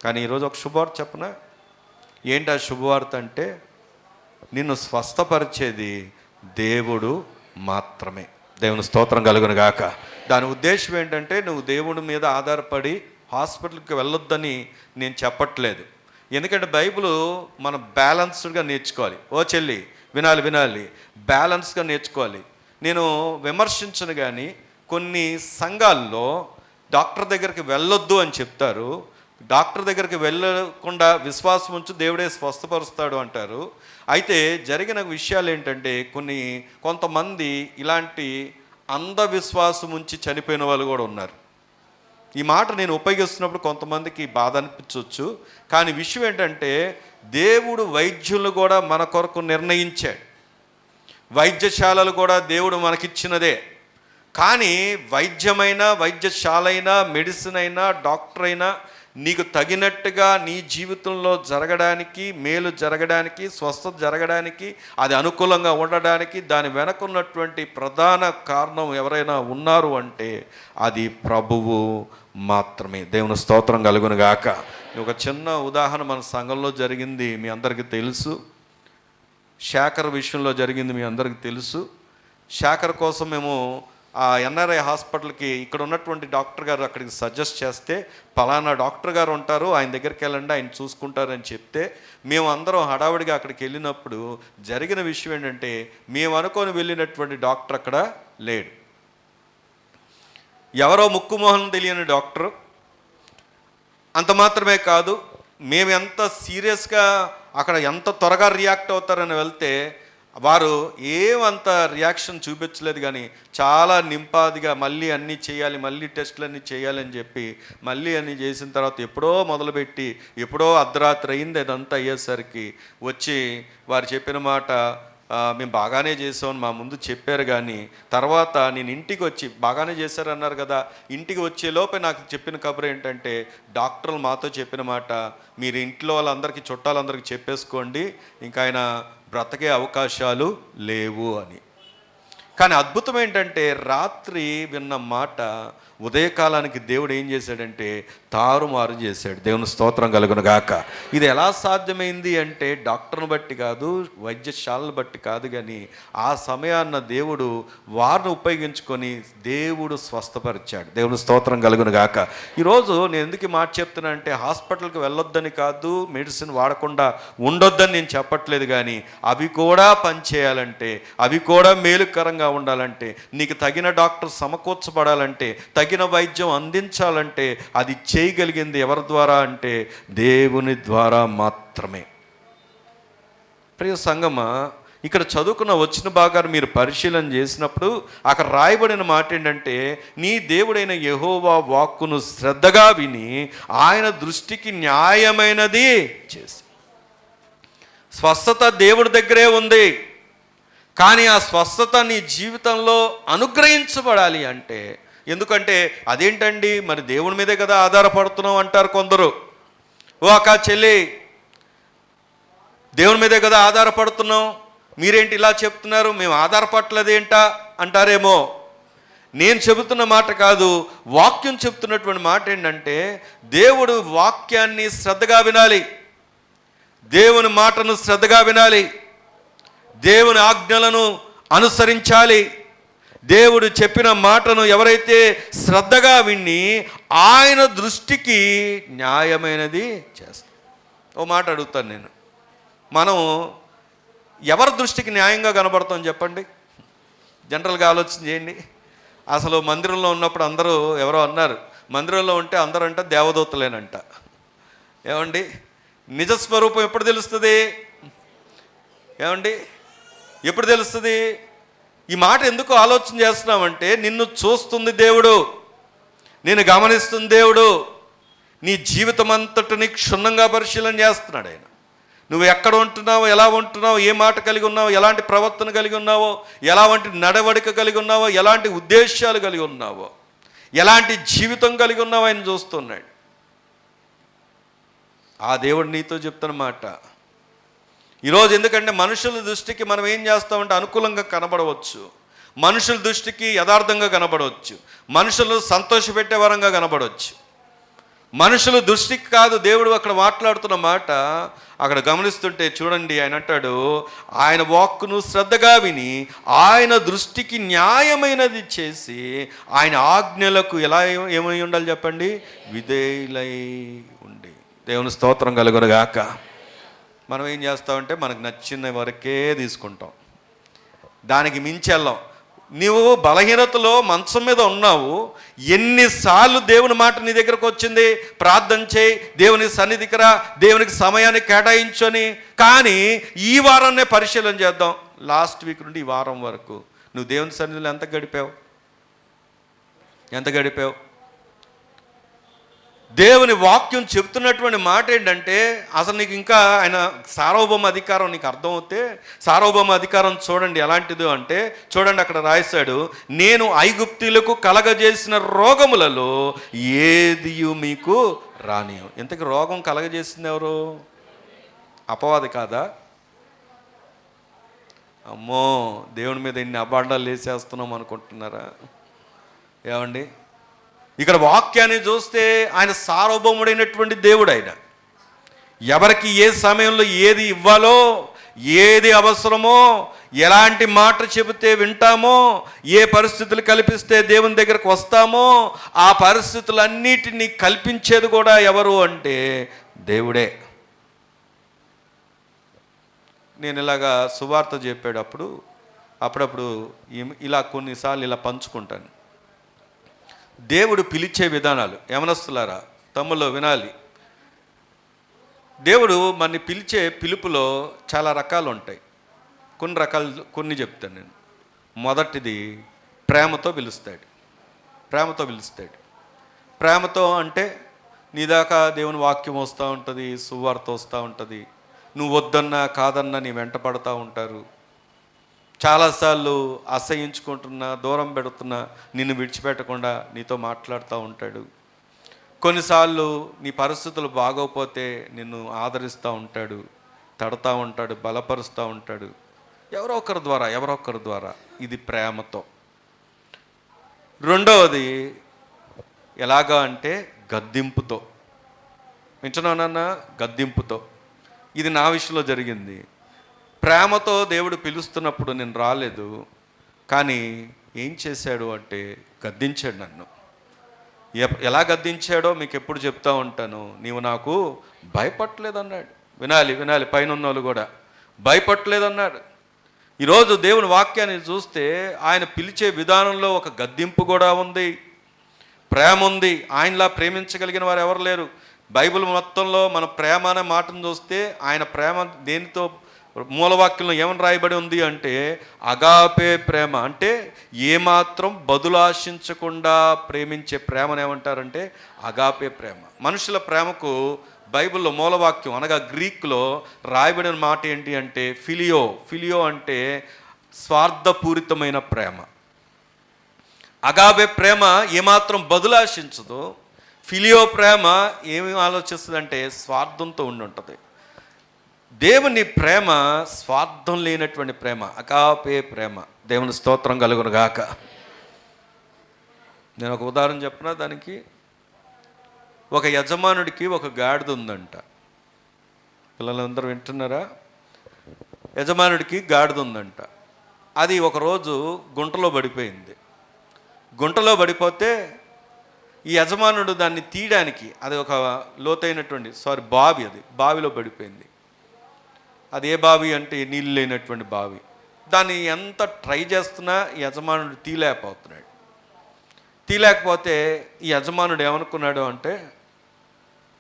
Speaker 1: కానీ ఈరోజు ఒక శుభవార్త చెప్పనా? ఏంటి ఆ శుభవార్త అంటే, నిన్ను స్వస్థపరిచేది దేవుడు మాత్రమే. దేవుని స్తోత్రం కలుగును గాక. దాని ఉద్దేశం ఏంటంటే, నువ్వు దేవుడి మీద ఆధారపడి హాస్పిటల్కి వెళ్ళొద్దని నేను చెప్పట్లేదు. ఎందుకంటే బైబిల్ మనం బ్యాలెన్స్డ్గా నేర్చుకోవాలి. ఓ చెల్లి వినాలి, బ్యాలెన్స్గా నేర్చుకోవాలి. నేను విమర్శించను, కానీ కొన్ని సంఘాల్లో డాక్టర్ దగ్గరికి వెళ్ళొద్దు అని చెప్తారు. డాక్టర్ దగ్గరికి వెళ్ళకుండా విశ్వాసం ఉంచు, దేవుడే స్వస్థపరుస్తాడు అంటారు. అయితే జరిగిన విషయాలు ఏంటంటే, కొంతమంది ఇలాంటి అంధవిశ్వాసం ఉంచి చనిపోయిన వాళ్ళు కూడా ఉన్నారు. ఈ మాట నేను ఉపయోగిస్తున్నప్పుడు కొంతమందికి బాధ అనిపించవచ్చు, కానీ విషయం ఏంటంటే, దేవుడు వైద్యులు కూడా మన కొరకు నిర్ణయించాడు. వైద్యశాలలు కూడా దేవుడు మనకిచ్చినదే. కానీ వైద్యమైనా, వైద్యశాలైనా, మెడిసిన్ అయినా, డాక్టర్ అయినా నీకు తగినట్టుగా నీ జీవితంలో జరగడానికి, మేలు జరగడానికి, స్వస్థత జరగడానికి, అది అనుకూలంగా ఉండడానికి దాని వెనకున్నటువంటి ప్రధాన కారణం ఎవరైనా ఉన్నారు అంటే అది ప్రభువు మాత్రమే. దేవుని స్తోత్రం కలుగును గాక. ఒక చిన్న ఉదాహరణ మన సంఘంలో జరిగింది, మీ అందరికీ తెలుసు. శేఖర్ విషయంలో జరిగింది మీ అందరికీ తెలుసు. శేఖర్ కోసం మేము ఆ ఎన్ఆర్ఐ హాస్పిటల్కి ఇక్కడ ఉన్నటువంటి డాక్టర్ గారు అక్కడికి సజెస్ట్ చేస్తే, పలానా డాక్టర్ గారు ఉంటారు, ఆయన దగ్గరికి వెళ్ళండి, ఆయన చూసుకుంటారని చెప్తే మేము అందరం హడావుడిగా అక్కడికి వెళ్ళినప్పుడు జరిగిన విషయం ఏంటంటే, మేము అనుకొని వెళ్ళినటువంటి డాక్టర్ అక్కడ లేడు. ఎవరో ముక్కుమోహన్ తెలియని డాక్టరు. అంత మాత్రమే కాదు, మేము ఎంత సీరియస్గా అక్కడ ఎంత త్వరగా రియాక్ట్ అవుతారని వెళ్తే వారు ఏమంత రియాక్షన్ చూపించలేదు, కానీ చాలా నింపాదిగా మళ్ళీ అన్నీ చేయాలి, మళ్ళీ టెస్టులు అన్నీ చేయాలని చెప్పి మళ్ళీ అన్నీ చేసిన తర్వాత ఎప్పుడో మొదలుపెట్టి ఎప్పుడో అర్ధరాత్రి అయింది. అదంతా అయ్యేసరికి వచ్చి వారు చెప్పిన మాట, మేము బాగానే చేసామని మా ముందు చెప్పారు, కానీ తర్వాత నేను ఇంటికి వచ్చి బాగానే చేశారన్నారు కదా, ఇంటికి వచ్చేలోపే నాకు చెప్పిన కబురు ఏంటంటే, డాక్టర్లు మాతో చెప్పిన మాట, మీరు ఇంట్లో వాళ్ళందరికీ చుట్టాలందరికీ చెప్పేసుకోండి, ఇంకా ఆయన బ్రతకే అవకాశాలు లేవు అని. కానీ అద్భుతం ఏంటంటే, రాత్రి విన్న మాట ఉదయకాలానికి దేవుడు ఏం చేశాడంటే తారుమారు చేశాడు. దేవుని స్తోత్రం కలుగును గాక. ఇది ఎలా సాధ్యమైంది అంటే డాక్టర్ని బట్టి కాదు, వైద్యశాలను బట్టి కాదు, కానీ ఆ సమయాన్న దేవుడు వారిని ఉపయోగించుకొని దేవుడు స్వస్థపరిచాడు. దేవుని స్తోత్రం కలుగును గాక. ఈరోజు నేను ఎందుకు మాట చెప్తున్నా అంటే, హాస్పిటల్కి వెళ్ళొద్దని కాదు, మెడిసిన్ వాడకుండా ఉండొద్దని నేను చెప్పట్లేదు, కానీ అవి కూడా పనిచేయాలంటే, అవి కూడా మేలుకరంగా ఉండాలంటే, నీకు తగిన డాక్టర్ సమకూర్చబడాలంటే, తగిన వైద్యం అందించాలంటే అది చేయగలిగింది ఎవరి ద్వారా అంటే దేవుని ద్వారా మాత్రమే. ప్రియ సంగమా, ఇక్కడ చదువుకున్న వచ్చిన భాగాన్ని మీరు పరిశీలన చేసినప్పుడు అక్కడ రాయబడిన మాట ఏంటంటే, నీ దేవుడైన యెహోవా వాక్కును శ్రద్ధగా విని ఆయన దృష్టికి న్యాయమైనది చేసి. స్వస్థత దేవుడి దగ్గరే ఉంది, కానీ ఆ స్వస్థత నీ జీవితంలో అనుగ్రహించబడాలి అంటే, ఎందుకంటే అదేంటండి మరి దేవుని మీదే కదా ఆధారపడుతున్నాం అంటారు కొందరు. ఓ అక్క చెల్లి, దేవుని మీదే కదా ఆధారపడుతున్నాం, మీరేంటి ఇలా చెప్తున్నారు, మేము ఆధారపడలేదేంటా అంటారేమో. నేను చెబుతున్న మాట కాదు, వాక్యం చెప్తున్నటువంటి మాట ఏంటంటే, దేవుడు వాక్యాన్ని శ్రద్ధగా వినాలి, దేవుని మాటను శ్రద్ధగా వినాలి, దేవుని ఆజ్ఞలను అనుసరించాలి. దేవుడు చెప్పిన మాటను ఎవరైతే శ్రద్ధగా విని ఆయన దృష్టికి న్యాయమైనది చేస్తాం. ఓ మాట అడుగుతాను నేను, మనం ఎవరి దృష్టికి న్యాయంగా కనబడతాం చెప్పండి? జనరల్గా ఆలోచన చేయండి. అసలు మందిరంలో ఉన్నప్పుడు అందరూ ఎవరో అన్నారు, మందిరంలో ఉంటే అందరూ అంట దేవదూతలేనంట. ఏమండి, నిజస్వరూపం ఎప్పుడు తెలుస్తుంది? ఏమండి, ఎప్పుడు తెలుస్తుంది? ఈ మాట ఎందుకు ఆలోచన చేస్తున్నామంటే, నిన్ను చూస్తుంది దేవుడు, నేను గమనిస్తుంది దేవుడు, నీ జీవితం అంతటిని క్షుణ్ణంగా పరిశీలన చేస్తున్నాడు ఆయన. నువ్వు ఎక్కడ ఉంటున్నావో, ఎలా ఉంటున్నావో, ఏ మాట కలిగి ఉన్నావో, ఎలాంటి ప్రవర్తన కలిగి ఉన్నావో, ఎలాంటి నడవడిక కలిగి ఉన్నావో, ఎలాంటి ఉద్దేశాలు కలిగి ఉన్నావో, ఎలాంటి జీవితం కలిగి ఉన్నావో ఆయన చూస్తున్నాడు. ఆ దేవుడు నీతో చెప్తున్న మాట ఈరోజు. ఎందుకంటే మనుషుల దృష్టికి మనం ఏం చేస్తామంటే అనుకూలంగా కనబడవచ్చు, మనుషుల దృష్టికి యథార్థంగా కనబడవచ్చు, మనుషులు సంతోషపెట్టే వరంగా కనబడవచ్చు, మనుషుల దృష్టికి కాదు దేవుడు అక్కడ మాట్లాడుతున్న మాట. అక్కడ గమనిస్తుంటే చూడండి, ఆయన అంటాడు, ఆయన వాక్కును శ్రద్ధగా విని ఆయన దృష్టికి న్యాయమైనది చేసి ఆయన ఆజ్ఞలకు ఎలా ఏమై ఉండాలి చెప్పండి, విధేయులై ఉండి. దేవుని స్తోత్రం కలుగునుగాక. మనం ఏం చేస్తామంటే మనకు నచ్చిన వరకే తీసుకుంటాం, దానికి మించి వెళ్ళాం. నీవు బలహీనతలో మంచం మీద ఉన్నావు, ఎన్నిసార్లు దేవుని మాట నీ దగ్గరకు వచ్చింది, ప్రార్థన చేయి, దేవుని సన్నిధికి రా, దేవునికి సమయాన్ని కేటాయించని. కానీ ఈ వారాన్నే పరిశీలన చేద్దాం. లాస్ట్ వీక్ నుండి ఈ వారం వరకు నువ్వు దేవుని సన్నిధిలో ఎంత గడిపావు? దేవుని వాక్యం చెప్తున్నటువంటి మాట ఏంటంటే, అసలు నీకు ఇంకా ఆయన సార్వభౌమ అధికారం నీకు అర్థమవుతే, సార్వభౌమ అధికారం చూడండి ఎలాంటిదో అంటే, చూడండి అక్కడ రాశాడు, నేను ఐగుప్తీయులకు కలగజేసిన రోగములలో ఏది మీకు రానియు. ఇంతకు రోగం కలగజేసింది ఎవరు? అపవాది కాదా? అమ్మో, దేవుని మీద ఎన్ని అబాండాలు వేసేస్తున్నాం అనుకుంటున్నారా? ఏమండి, ఇక్కడ వాక్యాన్ని చూస్తే ఆయన సార్వభౌముడైనటువంటి దేవుడు. ఆయన ఎవరికి ఏ సమయంలో ఏది ఇవ్వాలో, ఏది అవసరమో, ఎలాంటి మాట చెబితే వింటామో, ఏ పరిస్థితులు కల్పిస్తే దేవుని దగ్గరకు వస్తామో, ఆ పరిస్థితులన్నిటినీ కల్పించేది కూడా ఎవరు అంటే దేవుడే. నేను ఇలాగా సువార్త చెప్పేటప్పుడు అప్పుడప్పుడు ఇలా కొన్నిసార్లు ఇలా పంచుకుంటాను. దేవుడు పిలిచే విధానాలు, యవనస్తులారా తమ్ముళ్ళు వినాలి. దేవుడు మనని పిలిచే పిలుపులో చాలా రకాలు ఉంటాయి. కొన్ని చెప్తాను నేను. మొదటిది ప్రేమతో పిలుస్తాడు. ప్రేమతో అంటే నీ దాకా దేవుని వాక్యం వస్తూ ఉంటుంది, సువార్త వస్తూ ఉంటుంది, నువ్వు వద్దన్నా కాదన్నా నీ వెంట పడుతూ ఉంటారు. చాలాసార్లు అసహించుకుంటున్నా, దూరం పెడుతున్నా, నిన్ను విడిచిపెట్టకుండా నీతో మాట్లాడుతూ ఉంటాడు. కొన్నిసార్లు నీ పరిస్థితులు బాగోకపోతే నిన్ను ఆదరిస్తూ ఉంటాడు, తడతా ఉంటాడు, బలపరుస్తూ ఉంటాడు. ఎవరో ఒకరి ద్వారా. ఇది ప్రేమతో. రెండవది ఎలాగా అంటే గద్దింపుతో. వింటున్నానన్నా? గద్దింపుతో. ఇది నా విషయంలో జరిగింది. ప్రేమతో దేవుడు పిలుస్తున్నప్పుడు నేను రాలేదు, కానీ ఏం చేశాడు అంటే గద్దించాడు నన్ను. ఎలా గద్దించాడో మీకు ఎప్పుడు చెప్తా ఉంటాను. నీవు నాకు భయపడలేదన్నాడు. వినాలి పైన ఉన్నోళ్ళు కూడా భయపడలేదన్నాడు. ఈరోజు దేవుని వాక్యాన్ని చూస్తే ఆయన పిలిచే విధానంలో ఒక గద్దింపు కూడా ఉంది, ప్రేమ ఉంది. ఆయనలా ప్రేమించగలిగిన వారు ఎవరు లేరు. బైబిల్ మొత్తంలో మన ప్రేమ అనే మాటను చూస్తే ఆయన ప్రేమ దేనితో మూలవాక్యంలో ఏమని రాయబడి ఉంది అంటే అగాపే ప్రేమ. అంటే ఏమాత్రం బదులాశించకుండా ప్రేమించే ప్రేమను ఏమంటారంటే అగాపే ప్రేమ. మనుషుల ప్రేమకు బైబిల్లో మూలవాక్యం అనగా గ్రీక్లో రాయబడిన మాట ఏంటి అంటే ఫిలియో అంటే స్వార్థపూరితమైన ప్రేమ. అగాపే ప్రేమ ఏమాత్రం బదులాశించదు. ఫిలియో ప్రేమ ఏమి ఆలోచిస్తుందంటే స్వార్థంతో ఉంటుంది. దేవుని ప్రేమ స్వార్థం లేనటువంటి ప్రేమ, అగాపే ప్రేమ. దేవుని స్తోత్రం కలుగును గాక. నేను ఒక ఉదాహరణ చెప్పిన దానికి. ఒక యజమానుడికి ఒక గాడిద ఉందంట. పిల్లలందరూ వింటున్నారా? యజమానుడికి గాడిద ఉందంట. అది ఒకరోజు గుంటలో పడిపోయింది. గుంటలో పడిపోతే ఈ యజమానుడు దాన్ని తీయడానికి, అది ఒక లోతైనటువంటి బావిలో పడిపోయింది. అది ఏ బావి అంటే నీళ్ళు లేనటువంటి బావి. దాన్ని ఎంత ట్రై చేస్తున్నా యజమానుడు తీయలేకపోతే ఈ యజమానుడు ఏమనుకున్నాడు అంటే,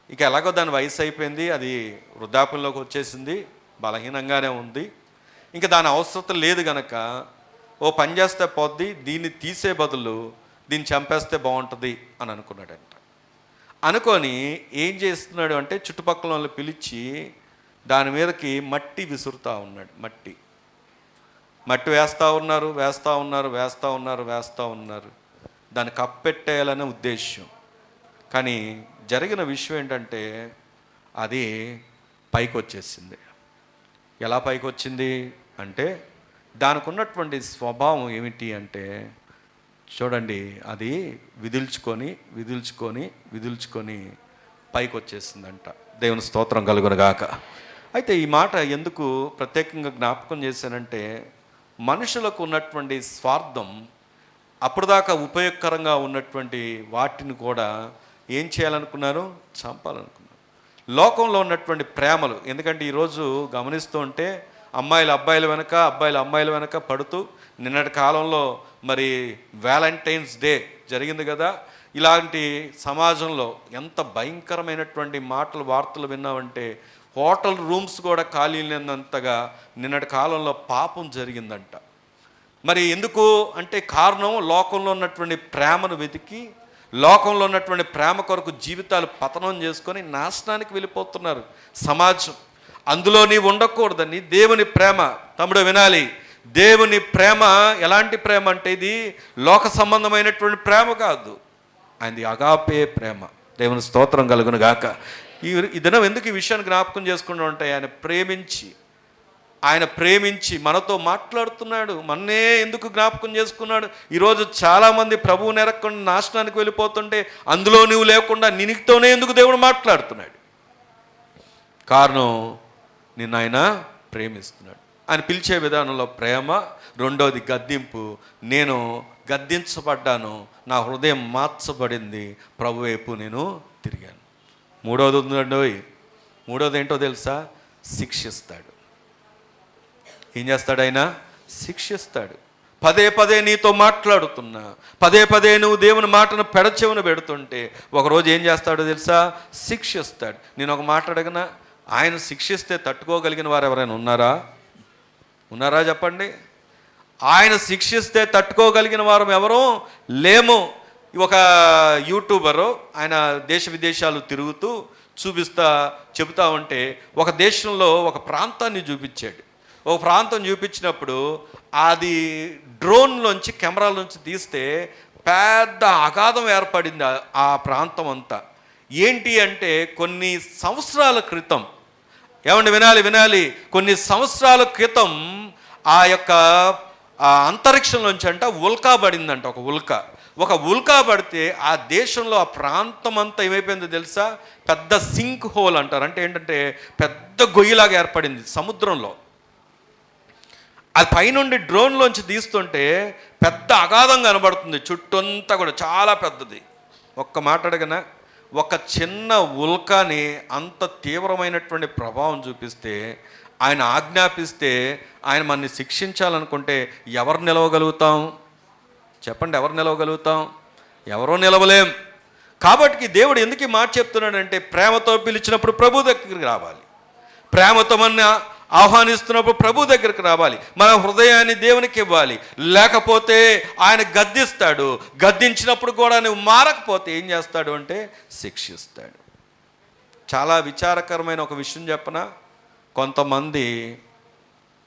Speaker 1: ఇక ఎలాగో దాని వయసు అయిపోయింది, అది వృద్ధాప్యంలోకి వచ్చేసింది, బలహీనంగానే ఉంది, ఇంకా దాని అవసరం లేదు గనక ఓ పని చేస్తే పోద్ది, దీన్ని తీసే బదులు దీన్ని చంపేస్తే బాగుంటుంది అని అనుకున్నాడంట. అనుకొని ఏం చేస్తున్నాడు అంటే చుట్టుపక్కల వాళ్ళు పిలిచి దాని మీదకి మట్టి విసురుతూ ఉన్నాడు. మట్టి వేస్తూ ఉన్నారు. దాన్ని కప్పెట్టేయాలనే ఉద్దేశం. కానీ జరిగిన విషయం ఏంటంటే అది పైకి వచ్చేసింది. ఎలా పైకి వచ్చింది అంటే దానికి ఉన్నటువంటి స్వభావం ఏమిటి అంటే చూడండి, అది విదిల్చుకొని పైకి వచ్చేసిందంట. దేవుని స్తోత్రం కలుగునుగాక. అయితే ఈ మాట ఎందుకు ప్రత్యేకంగా జ్ఞాపకం చేశానంటే, మనుషులకు ఉన్నటువంటి స్వార్థం అప్పటిదాకా ఉపయోగకరంగా ఉన్నటువంటి వాటిని కూడా ఏం చేయాలనుకున్నారు? చంపాలనుకున్నారు. లోకంలో ఉన్నటువంటి ప్రేమలు, ఎందుకంటే ఈరోజు గమనిస్తూ ఉంటే అమ్మాయిలు అబ్బాయిల వెనక, అబ్బాయిలు అమ్మాయిల వెనక పడుతూ, నిన్నటి కాలంలో మరి వ్యాలంటైన్స్ డే జరిగింది కదా, ఇలాంటి సమాజంలో ఎంత భయంకరమైనటువంటి మాటలు వార్తలు విన్నామంటే హోటల్ రూమ్స్ కూడా ఖాళీ లేనంతగా నిన్నటి కాలంలో పాపం జరిగిందంట. మరి ఎందుకు అంటే కారణం, లోకంలో ఉన్నటువంటి ప్రేమను వెతికి, లోకంలో ఉన్నటువంటి ప్రేమ కొరకు జీవితాలు పతనం చేసుకొని నాశనానికి వెళ్ళిపోతున్నారు సమాజం. అందులో నీవు ఉండకూడదని దేవుని ప్రేమ, తమ్ముడు వినాలి, దేవుని ప్రేమ ఎలాంటి ప్రేమ అంటే ఇది లోక సంబంధమైనటువంటి ప్రేమ కాదు, ఆయనది అగాపే ప్రేమ. దేవుని స్తోత్రం కలుగును గాక. ఈ దినం ఎందుకు ఈ విషయాన్ని జ్ఞాపకం చేసుకుంటూ ఉంటాయి? ఆయన ప్రేమించి మనతో మాట్లాడుతున్నాడు. మన్నే ఎందుకు జ్ఞాపకం చేసుకున్నాడు? ఈరోజు చాలామంది ప్రభువు నెరక్కుండా నాశనానికి వెళ్ళిపోతుంటే అందులో నువ్వు లేకుండా నీతోనే ఎందుకు దేవుడు మాట్లాడుతున్నాడు? కారణం, నిన్ను ఆయన ప్రేమిస్తున్నాడు. ఆయన పిలిచే విధానంలో ప్రేమ, రెండోది గద్దింపు. నేను గద్దించబడ్డాను, నా హృదయం మార్చబడింది, ప్రభు వైపు నేను తిరిగాను. మూడోది ఉందండి. మూడోది ఏంటో తెలుసా? శిక్షిస్తాడు. ఏం చేస్తాడు ఆయన? శిక్షిస్తాడు. పదే పదే నీతో మాట్లాడుతున్నా, పదే పదే నువ్వు దేవుని మాటను పెడచెవున పెడుతుంటే ఒకరోజు ఏం చేస్తాడో తెలుసా? శిక్షిస్తాడు. నేను ఒక మాట అడగనా? ఆయన శిక్షిస్తే తట్టుకోగలిగిన వారు ఎవరైనా ఉన్నారా చెప్పండి? ఆయన శిక్షిస్తే తట్టుకోగలిగిన వారు ఎవరో లేము. ఒక యూట్యూబరు, ఆయన దేశ విదేశాలు తిరుగుతూ చెబుతా ఉంటే ఒక దేశంలో ఒక ప్రాంతాన్ని చూపించాడు. ఒక ప్రాంతం చూపించినప్పుడు అది డ్రోన్లోంచి, కెమెరాలోంచి తీస్తే పెద్ద అగాధం ఏర్పడింది ఆ ప్రాంతం అంతా. ఏంటి అంటే కొన్ని సంవత్సరాల క్రితం, ఏమండి వినాలి, కొన్ని సంవత్సరాల క్రితం ఆ యొక్క అంతరిక్షంలోంచి ఉల్కా పడిందంట. ఒక ఉల్కా పడితే ఆ దేశంలో, ఆ ప్రాంతం అంతా ఏమైపోయిందో తెలుసా? పెద్ద సింక్ హోల్ అంటారు. అంటే ఏంటంటే పెద్ద గొయ్యిలాగా ఏర్పడింది సముద్రంలో. అది పైనుండి డ్రోన్లోంచి తీస్తుంటే పెద్ద అగాధం కనబడుతుంది, చుట్టంతా కూడా చాలా పెద్దది. ఒక్క మాట అడగనా? ఒక చిన్న ఉల్కాని అంత తీవ్రమైనటువంటి ప్రభావం చూపిస్తే, ఆయన ఆజ్ఞాపిస్తే, ఆయన మనని శిక్షించాలనుకుంటే ఎవరు నిలవగలుగుతాం? చెప్పండి, ఎవరు నిలవగలుగుతాం? ఎవరో నిలవలేం. కాబట్టి దేవుడు ఎందుకు ఈ మాట చెప్తున్నాడంటే, ప్రేమతో పిలిచినప్పుడు ప్రభు దగ్గరికి రావాలి, ప్రేమతో మన ఆహ్వానిస్తున్నప్పుడు ప్రభు దగ్గరికి రావాలి, మన హృదయాన్ని దేవునికి ఇవ్వాలి. లేకపోతే ఆయన గద్దిస్తాడు. గద్దించినప్పుడు కూడా నువ్వు మారకపోతే ఏం చేస్తాడు అంటే శిక్షిస్తాడు. చాలా విచారకరమైన ఒక విషయం చెప్పనా? కొంతమంది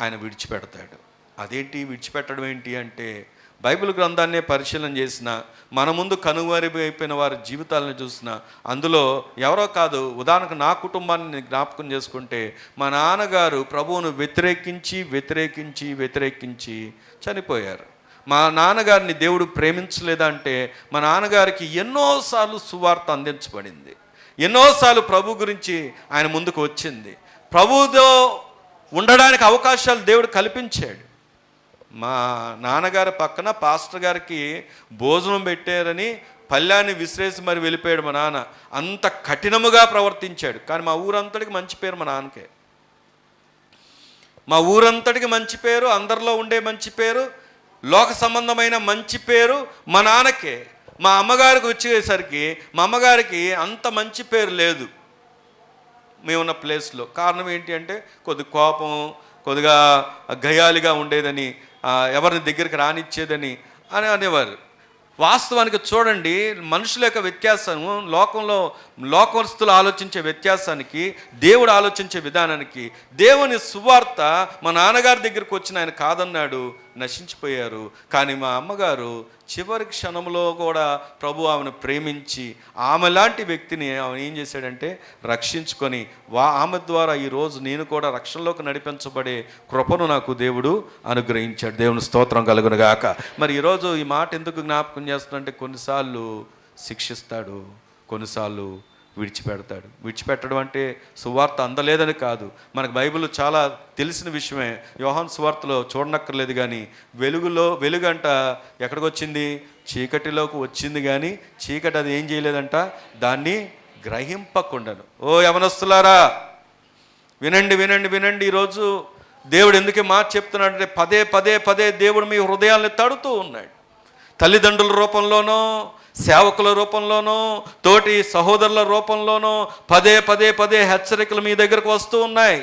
Speaker 1: ఆయన విడిచిపెడతాడు. అదేంటి విడిచిపెట్టడం ఏంటి అంటే, బైబిల్ గ్రంథాన్నే పరిశీలన చేసిన, మన ముందు కనుమరుగైపోయిన వారి జీవితాలను చూసిన, అందులో ఎవరో కాదు, ఉదాహరణకు నా కుటుంబాన్ని జ్ఞాపకం చేసుకుంటే, మా నాన్నగారు ప్రభువును వ్యతిరేకించి చనిపోయారు. మా నాన్నగారిని దేవుడు ప్రేమించలేదంటే, మా నాన్నగారికి ఎన్నోసార్లు సువార్త అందించబడింది, ఎన్నోసార్లు ప్రభు గురించి ఆయన ముందుకు వచ్చింది, ప్రభువుతో ఉండడానికి అవకాశాలు దేవుడు కల్పించాడు. మా నాన్నగారి పక్కన పాస్టర్ గారికి భోజనం పెట్టారని పళ్ళాన్ని విసిరేసి మరి వెళ్ళిపోయాడు మా నాన్న. అంత కఠినముగా ప్రవర్తించాడు. కానీ మా ఊరంతటికి మంచి పేరు మా నాన్నకే. మా ఊరంతటికి మంచి పేరు, అందరిలో ఉండే మంచి పేరు, లోక సంబంధమైన మంచి పేరు మా నాన్నకే. మా అమ్మగారికి వచ్చేసరికి మా అమ్మగారికి అంత మంచి పేరు లేదు మేమున్న ప్లేస్లో. కారణం ఏంటి అంటే కొద్ది కోపం, కొద్దిగా గయాలిగా ఉండేదని, ఎవరిని దగ్గరికి రానిచ్చేదని అనేవారు. వాస్తవానికి చూడండి, మనుషుల యొక్క వ్యత్యాసము, లోకస్తులు ఆలోచించే వ్యత్యాసానికి, దేవుడు ఆలోచించే విధానానికి, దేవుని సువార్త మా నాన్నగారి దగ్గరికి వచ్చిన ఆయన కాదన్నాడు, నశించిపోయారు. కానీ మా అమ్మగారు చివరి క్షణంలో కూడా ప్రభు ఆమెను ప్రేమించి, ఆమె లాంటి వ్యక్తిని ఆమె ఏం చేశాడంటే రక్షించుకొని, ఆమె ద్వారా ఈరోజు నేను కూడా రక్షణలోకి నడిపించబడే కృపను నాకు దేవుడు అనుగ్రహించాడు. దేవుని స్తోత్రం కలుగును గాక. మరి ఈరోజు ఈ మాట ఎందుకు జ్ఞాపకం చేస్తున్నంటే, కొన్నిసార్లు శిక్షిస్తాడు, కొన్నిసార్లు విడిచిపెడతాడు. విడిచిపెట్టడం అంటే సువార్త అందలేదని కాదు, మనకు బైబిల్ చాలా తెలిసిన విషయమే. యోహాను సువార్తలో చూడనక్కర్లేదు, కానీ వెలుగంట ఎక్కడికి వచ్చింది? చీకటిలోకి వచ్చింది, కానీ చీకటి అది ఏం చేయలేదంట, దాన్ని గ్రహింపకుండాను. ఓ యవనస్తులారా, వినండి వినండి వినండి. ఈరోజు దేవుడు ఎందుకు మాట చెప్తున్నాడంటే పదే పదే పదే దేవుడు మీ హృదయాల్ని తడుతూ ఉన్నాడు. తల్లిదండ్రుల రూపంలోనో, సేవకుల రూపంలోనో, తోటి సహోదరుల రూపంలోనో పదే పదే పదే హెచ్చరికలు మీ దగ్గరకు వస్తూ ఉన్నాయి.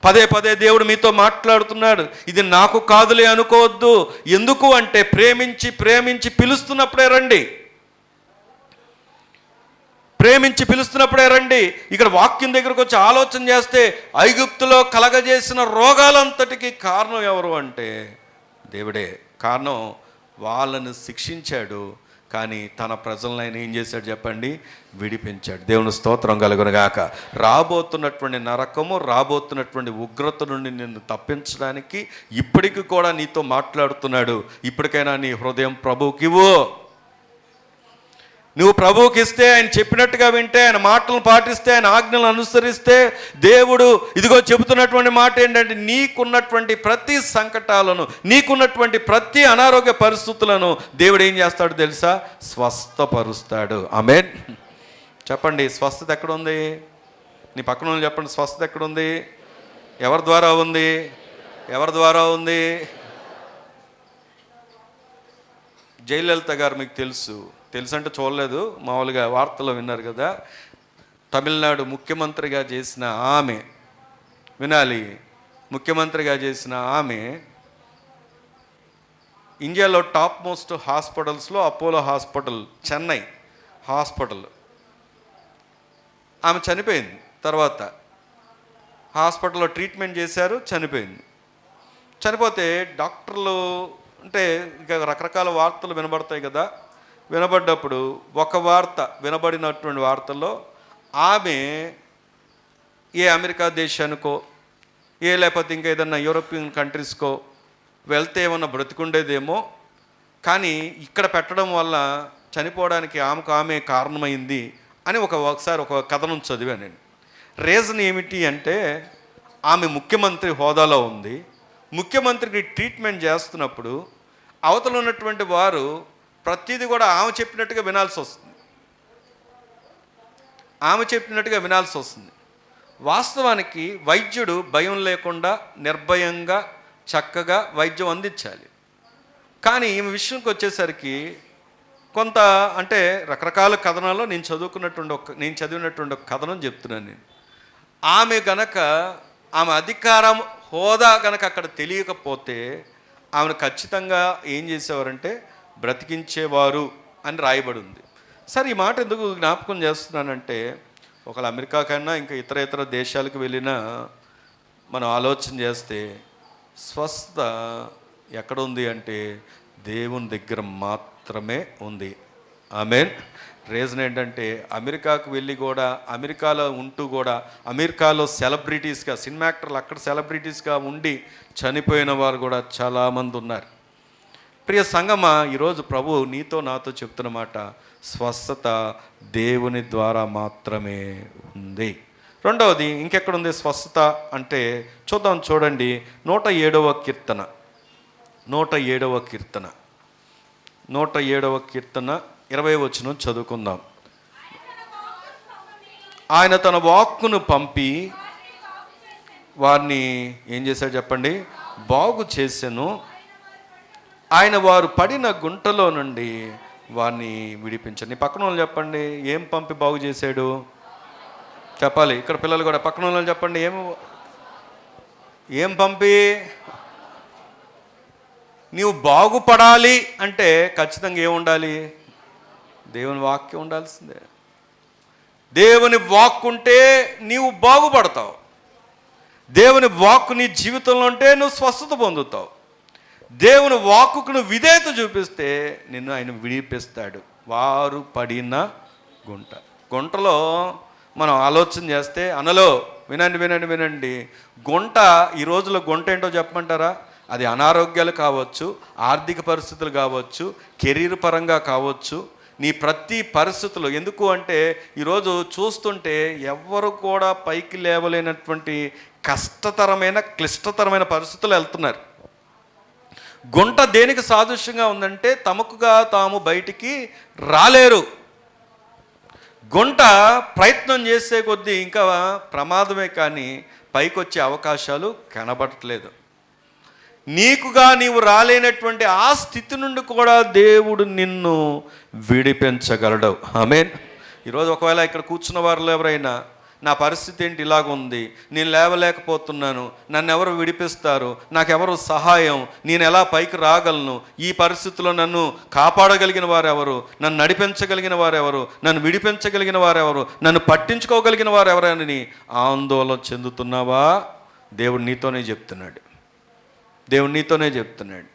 Speaker 1: పదే పదే దేవుడు మీతో మాట్లాడుతున్నాడు. ఇది నాకు కాదులే అనుకోవద్దు. ఎందుకు అంటే ప్రేమించి ప్రేమించి పిలుస్తున్నప్పుడే రండి. ప్రేమించి పిలుస్తున్నప్పుడే రండి. ఇక్కడ వాక్యం దగ్గరకు వచ్చి ఆలోచన చేస్తే ఐగుప్తులో కలగజేసిన రోగాలంతటికీ కారణం ఎవరు అంటే దేవుడే. కారణం, వాళ్ళను శిక్షించాడు, కానీ తన ప్రజలను ఆయన ఏం చేశాడు చెప్పండి? విడిపించాడు. దేవుని స్తోత్రం కలుగునుగాక. రాబోతున్నటువంటి నరకము, రాబోతున్నటువంటి ఉగ్రత నుండి నిన్ను తప్పించడానికి ఇప్పటికి కూడా నీతో మాట్లాడుతున్నాడు. ఇప్పటికైనా నీ హృదయం ప్రభువుకివ్వు. నువ్వు ప్రభువుకి ఇస్తే, ఆయన చెప్పినట్టుగా వింటే, ఆయన మాటలను పాటిస్తే, ఆయన ఆజ్ఞలను అనుసరిస్తే, దేవుడు ఇదిగో చెబుతున్నటువంటి మాట ఏంటంటే నీకున్నటువంటి ప్రతి సంకటాలను, నీకున్నటువంటి ప్రతి అనారోగ్య పరిస్థితులను దేవుడు ఏం చేస్తాడు తెలుసా? స్వస్థపరుస్తాడు. ఆమేన్. చెప్పండి, స్వస్థత ఎక్కడుంది? నీ పక్కన వాళ్ళు చెప్పండి, స్వస్థత ఎక్కడుంది? ఎవరి ద్వారా ఉంది? ఎవరి ద్వారా ఉంది? జయలలిత గారు మీకు తెలుసు అంటే చూడలేదు, మామూలుగా వార్తలో విన్నారు కదా. తమిళనాడు ముఖ్యమంత్రిగా చేసిన ఆమె, వినాలి, ముఖ్యమంత్రిగా చేసిన ఆమె ఇండియాలో టాప్ మోస్ట్ హాస్పిటల్స్లో అపోలో హాస్పిటల్, చెన్నై హాస్పిటల్, ఆమె చనిపోయింది. తర్వాత హాస్పిటల్లో ట్రీట్మెంట్ చేశారు, చనిపోయింది. చనిపోతే డాక్టర్లు అంటే ఇక రకరకాల వార్తలు వినబడతాయి కదా. వినబడ్డప్పుడు ఒక వార్త, వినబడినటువంటి వార్తల్లో ఆమె ఏ అమెరికా దేశానికో, లేకపోతే ఇంకా ఏదన్నా యూరోపియన్ కంట్రీస్కో వెళ్తే ఏమన్నా బ్రతికుండేదేమో, కానీ ఇక్కడ పెట్టడం వల్ల చనిపోవడానికి ఆమె కారణమైంది అని ఒకసారి ఒక కథనం చదివాను నేను. రీజన్ ఏమిటి అంటే ఆమె ముఖ్యమంత్రి హోదాలో ఉంది. ముఖ్యమంత్రికి ట్రీట్మెంట్ చేస్తున్నప్పుడు అవతల ఉన్నటువంటి వారు ప్రతిదీ కూడా ఆమె చెప్పినట్టుగా వినాల్సి వస్తుంది. వాస్తవానికి వైద్యుడు భయం లేకుండా నిర్భయంగా చక్కగా వైద్యం అందించాలి. కానీ ఈమె విషయంకి వచ్చేసరికి కొంత అంటే రకరకాల కథనాల్లో నేను చదివినటువంటి ఒక కథనం చెప్తున్నాను నేను. ఆమె అధికారం హోదా గనక అక్కడ తెలియకపోతే ఆమెను ఖచ్చితంగా ఏం చేసేవారంటే బ్రతికించేవారు అని రాయబడి ఉంది. సరే, ఈ మాట ఎందుకు జ్ఞాపకం చేస్తున్నానంటే ఒకవేళ అమెరికాకైనా ఇంకా ఇతర దేశాలకు వెళ్ళినా మనం ఆలోచన చేస్తే స్వస్థత ఎక్కడ ఉంది అంటే దేవుని దగ్గర మాత్రమే ఉంది. ఆమేన్. రీజన్ ఏంటంటే అమెరికాకు వెళ్ళి కూడా, అమెరికాలో ఉంటూ కూడా, అమెరికాలో సెలబ్రిటీస్గా, సినిమా యాక్టర్లు అక్కడ సెలబ్రిటీస్గా ఉండి చనిపోయిన వారు కూడా చాలామంది ఉన్నారు. ప్రియ సంగమా, ఈరోజు ప్రభు నీతో నాతో చెప్తున్న మాట, స్వస్థత దేవుని ద్వారా మాత్రమే ఉంది. రెండవది ఇంకెక్కడుంది స్వస్థత అంటే చూద్దాం. చూడండి, 107వ కీర్తన 20వ వచనం చదువుకుందాం. ఆయన తన వాక్కును పంపి వారిని ఏం చేశాడు చెప్పండి? బాగు చేసెను. ఆయన వారు పడిన గుంటలో నుండి వారిని విడిపించాడు. నీ పక్కన వాళ్ళు చెప్పండి, ఏం పంపి బాగు చేశాడు చెప్పాలి. ఇక్కడ పిల్లలు కూడా పక్కన వాళ్ళు చెప్పండి, ఏం పంపి. నీవు బాగుపడాలి అంటే ఖచ్చితంగా ఏముండాలి? దేవుని వాక్యం ఉండాల్సిందే. దేవుని వాక్కు ఉంటే నీవు బాగుపడతావు. దేవుని వాక్కు నీ జీవితంలో ఉంటే నువ్వు స్వస్థత పొందుతావు. దేవుని వాక్కుకు నువ్వు విధేయత చూపిస్తే నిన్ను ఆయన విడిపిస్తాడు. వారు పడిన గుంటలో మనం ఆలోచన చేస్తే అనలో వినండి, గుంట, ఈ రోజులో గుంట ఏంటో చెప్పమంటారా? అది అనారోగ్యాలు కావచ్చు, ఆర్థిక పరిస్థితులు కావచ్చు, కెరీర్ పరంగా కావచ్చు, నీ ప్రతి పరిస్థితులు. ఎందుకు అంటే ఈరోజు చూస్తుంటే ఎవ్వరు కూడా పైకి లేవలేనటువంటి కష్టతరమైన క్లిష్టతరమైన పరిస్థితులు వెళ్తున్నారు. గుంట దేనికి సాదృశ్యంగా ఉందంటే తమకుగా తాము బయటికి రాలేరు. గుంట ప్రయత్నం చేసే కొద్దీ ఇంకా ప్రమాదమే, కానీ పైకి వచ్చే అవకాశాలు కనబడట్లేదు. నీకుగా నీవు రాలేనటువంటి ఆ స్థితి నుండి కూడా దేవుడు నిన్ను విడిపించగలడు. ఆమేన్. ఈరోజు ఒకవేళ ఇక్కడ కూర్చున్న వారు ఎవరైనా నా పరిస్థితి ఏంటి ఇలాగుంది, నేను లేవలేకపోతున్నాను, నన్ను ఎవరు విడిపిస్తారు, నాకెవరు సహాయం, నేను ఎలా పైకి రాగలను, ఈ పరిస్థితుల్లో నన్ను కాపాడగలిగిన వారెవరు, నన్ను నడిపించగలిగిన వారెవరు, నన్ను విడిపించగలిగిన వారెవరు, నన్ను పట్టించుకోగలిగిన వారెవరని ఆందోళన చెందుతున్నావా? దేవుడు నీతోనే చెప్తున్నాడు. దేవుడు నీతోనే చెప్తున్నాడు.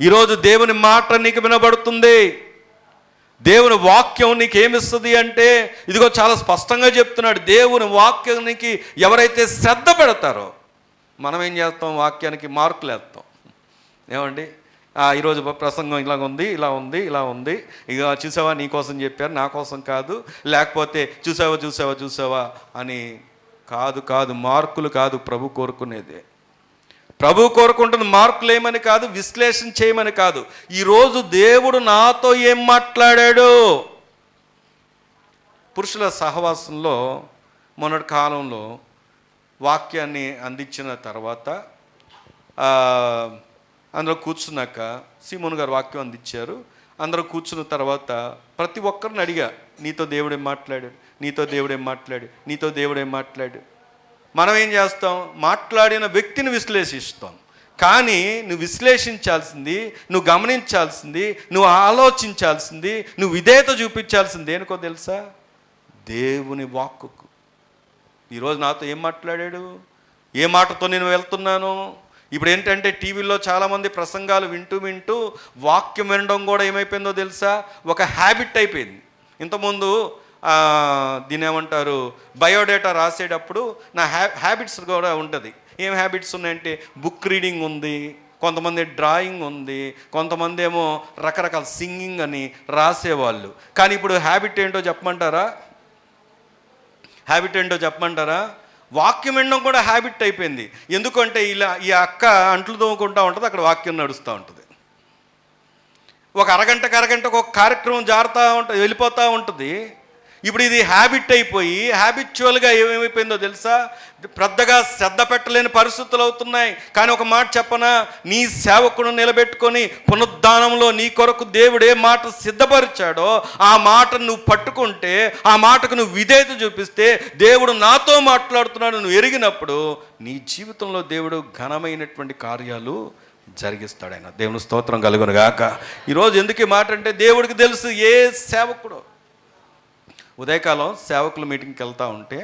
Speaker 1: ఈరోజు దేవుని మాట నీకు వినబడుతుంది. దేవుని వాక్యం నీకు ఏమిస్తుంది అంటే ఇదిగో చాలా స్పష్టంగా చెప్తున్నాడు. దేవుని వాక్యానికి ఎవరైతే శ్రద్ధ పెడతారో, మనం ఏం చేస్తాం, వాక్యానికి మార్కులు వేస్తాం. ఏమండి, ఈరోజు ప్రసంగం ఇలా ఉంది, ఇలా ఉంది, ఇలా ఉంది, ఇక చూసావా నీ కోసం చెప్పారు, నా కోసం కాదు, లేకపోతే చూసావా చూసావా చూసావా అని కాదు. మార్కులు కాదు ప్రభు కోరుకునేది. ప్రభు కోరుకుంటున్న మార్కులు ఏమని కాదు, విశ్లేషణ చేయమని కాదు. ఈరోజు దేవుడు నాతో ఏం మాట్లాడాడు. పురుషుల సహవాసంలో మొన్నటి కాలంలో వాక్యాన్ని అందించిన తర్వాత అందరూ కూర్చున్నాక సీమోన్ గారు వాక్యం అందించారు. అందరూ కూర్చున్న తర్వాత ప్రతి ఒక్కరిని అడిగా, నీతో దేవుడేం మాట్లాడాడు, నీతో దేవుడేం మాట్లాడు, నీతో దేవుడేం మాట్లాడు. మనం ఏం చేస్తాం, మాట్లాడిన వ్యక్తిని విశ్లేషిస్తాం. కానీ నువ్వు విశ్లేషించాల్సింది, నువ్వు గమనించాల్సింది, నువ్వు ఆలోచించాల్సింది, నువ్వు విధేయత చూపించాల్సింది దేనికో తెలుసా? దేవుని వాక్కుకు. ఈరోజు నాతో ఏం మాట్లాడాడు, ఏ మాటతో నేను వెళ్తున్నాను. ఇప్పుడు ఏంటంటే టీవీలో చాలామంది ప్రసంగాలు వింటూ వాక్యం వినడం కూడా ఏమైపోయిందో తెలుసా, ఒక హ్యాబిట్ అయిపోయింది. ఇంతకుముందు దీని ఏమంటారు, బయోడేటా రాసేటప్పుడు నా హ్యాబిట్స్ కూడా ఉంటుంది. ఏం హ్యాబిట్స్ ఉన్నాయంటే బుక్ రీడింగ్ ఉంది, కొంతమంది డ్రాయింగ్ ఉంది, కొంతమంది ఏమో రకరకాల సింగింగ్ అని రాసేవాళ్ళు. కానీ ఇప్పుడు హ్యాబిట్ ఏంటో చెప్పమంటారా? వాక్యం వినడం కూడా హ్యాబిట్ అయిపోయింది. ఎందుకంటే ఇలా ఈ అక్క అంట్లు తోముకుంటూ ఉంటుంది, అక్కడ వాక్యం నడుస్తూ ఉంటుంది. ఒక అరగంటకు ఒక కార్యక్రమం వెళ్ళిపోతూ ఉంటుంది. ఇప్పుడు ఇది హ్యాబిట్ అయిపోయి హ్యాబిచువల్గా ఏమైపోయిందో తెలుసా, పెద్దగా శ్రద్ధ పెట్టలేని పరిస్థితులు అవుతున్నాయి. కానీ ఒక మాట చెప్పనా, నీ సేవకును నిలబెట్టుకొని పునరుద్ధానంలో నీ కొరకు దేవుడు ఏ మాట సిద్ధపరిచాడో ఆ మాటను నువ్వు పట్టుకుంటే, ఆ మాటకు నువ్వు విధేయత చూపిస్తే, దేవుడు నాతో మాట్లాడుతున్నాడు నువ్వు ఎరిగినప్పుడు నీ జీవితంలో దేవుడు ఘనమైనటువంటి కార్యాలు జరిగిస్తాడు. ఆయన దేవుని స్తోత్రం కలుగును గాక. ఈరోజు ఎందుకు ఈ మాట అంటే దేవుడికి తెలుసు ఏ సేవకుడు. ఉదయకాలం సేవకుల మీటింగ్కి వెళ్తూ ఉంటే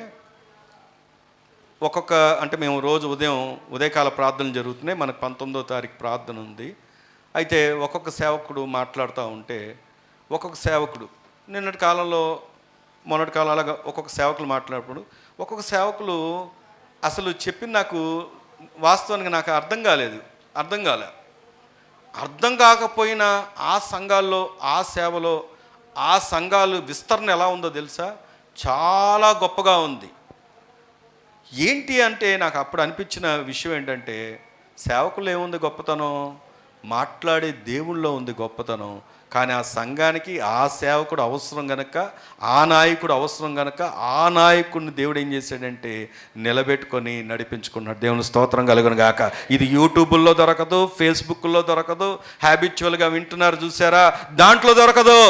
Speaker 1: అంటే మేము రోజు ఉదయకాల ప్రార్థనలు జరుగుతున్నాయి. మనకు 19వ తారీఖు ప్రార్థన ఉంది. అయితే ఒక్కొక్క సేవకుడు మాట్లాడుతూ ఉంటే ఒక్కొక్క సేవకుడు మొన్నటి కాలం అలాగా ఒక్కొక్క సేవకులు మాట్లాడినప్పుడు ఒక్కొక్క సేవకులు అసలు చెప్పింది నాకు వాస్తవానికి నాకు అర్థం కాకపోయినా ఆ సంఘాల్లో, ఆ సేవలో, ఆ సంఘాలు విస్తరణ ఎలా ఉందో తెలుసా, చాలా గొప్పగా ఉంది. ఏంటి అంటే నాకు అప్పుడు అనిపించిన విషయం ఏంటంటే, సేవకులు ఏముంది గొప్పతనం, మాట్లాడే దేవుళ్ళలో ఉంది గొప్పతనం. కానీ ఆ సంఘానికి ఆ సేవకుడు అవసరం గనక, ఆ నాయకుడు అవసరం గనక, ఆ నాయకుడిని దేవుడు ఏం చేశాడంటే నిలబెట్టుకొని నడిపించుకున్నాడు. దేవుని స్తోత్రం కలుగును గాక. ఇది యూట్యూబుల్లో దొరకదు, ఫేస్బుక్లో దొరకదు, హ్యాబిచువల్గా వింటున్నారు చూసారా, దాంట్లో దొరకదు.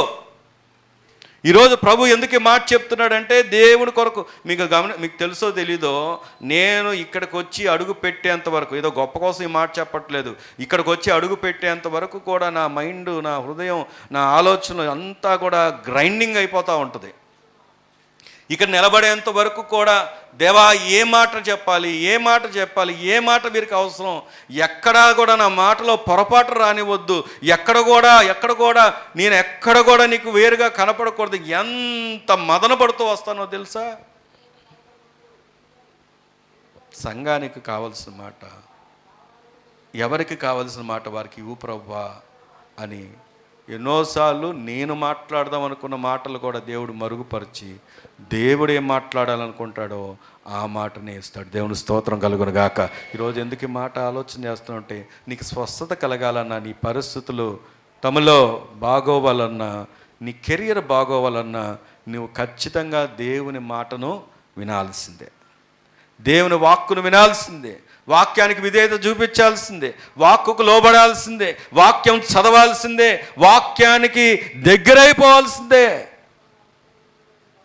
Speaker 1: ఈరోజు ప్రభు ఎందుకు మాట చెప్తున్నాడంటే దేవుని కొరకు. మీకు తెలుసో తెలీదో, నేను ఇక్కడికి వచ్చి అడుగు పెట్టేంత వరకు, ఏదో గొప్ప కోసం ఈ మాట చెప్పట్లేదు, ఇక్కడికి వచ్చి అడుగు పెట్టేంత వరకు కూడా నా మైండ్, నా హృదయం, నా ఆలోచన అంతా కూడా గ్రైండింగ్ అయిపోతూ ఉంటుంది. ఇక్కడ నిలబడేంత వరకు కూడా దేవా ఏ మాట చెప్పాలి, ఏ మాట వీరికి అవసరం, ఎక్కడా కూడా నా మాటలో పొరపాటు రానివద్దు, ఎక్కడ కూడా నీకు వేరుగా కనపడకూడదు. ఎంత మదన పడుతూ వస్తానో తెలుసా. సంఘానికి కావలసిన మాట, ఎవరికి కావలసిన మాట వారికి ఇవ్వు ప్రభువా అని ఎన్నోసార్లు నేను మాట్లాడదాం అనుకున్న మాటలు కూడా దేవుడు మరుగుపరిచి దేవుడు ఏం మాట్లాడాలనుకుంటాడో ఆ మాటనే ఇస్తాడు. దేవుని స్తోత్రం కలుగును గాక. ఈరోజు ఎందుకు ఈ మాట ఆలోచన చేస్తుంటే, నీకు స్వస్థత కలగాలన్నా, నీ పరిస్థితులు తమలో బాగోవాలన్నా, నీ కెరియర్ బాగోవాలన్నా నువ్వు ఖచ్చితంగా దేవుని మాటను వినాల్సిందే. దేవుని వాక్కును వినాల్సిందే. వాక్యానికి విధేయత చూపించాల్సిందే. వాక్కుకు లోబడాల్సిందే. వాక్యం చదవాల్సిందే. వాక్యానికి దగ్గరైపోవాల్సిందే.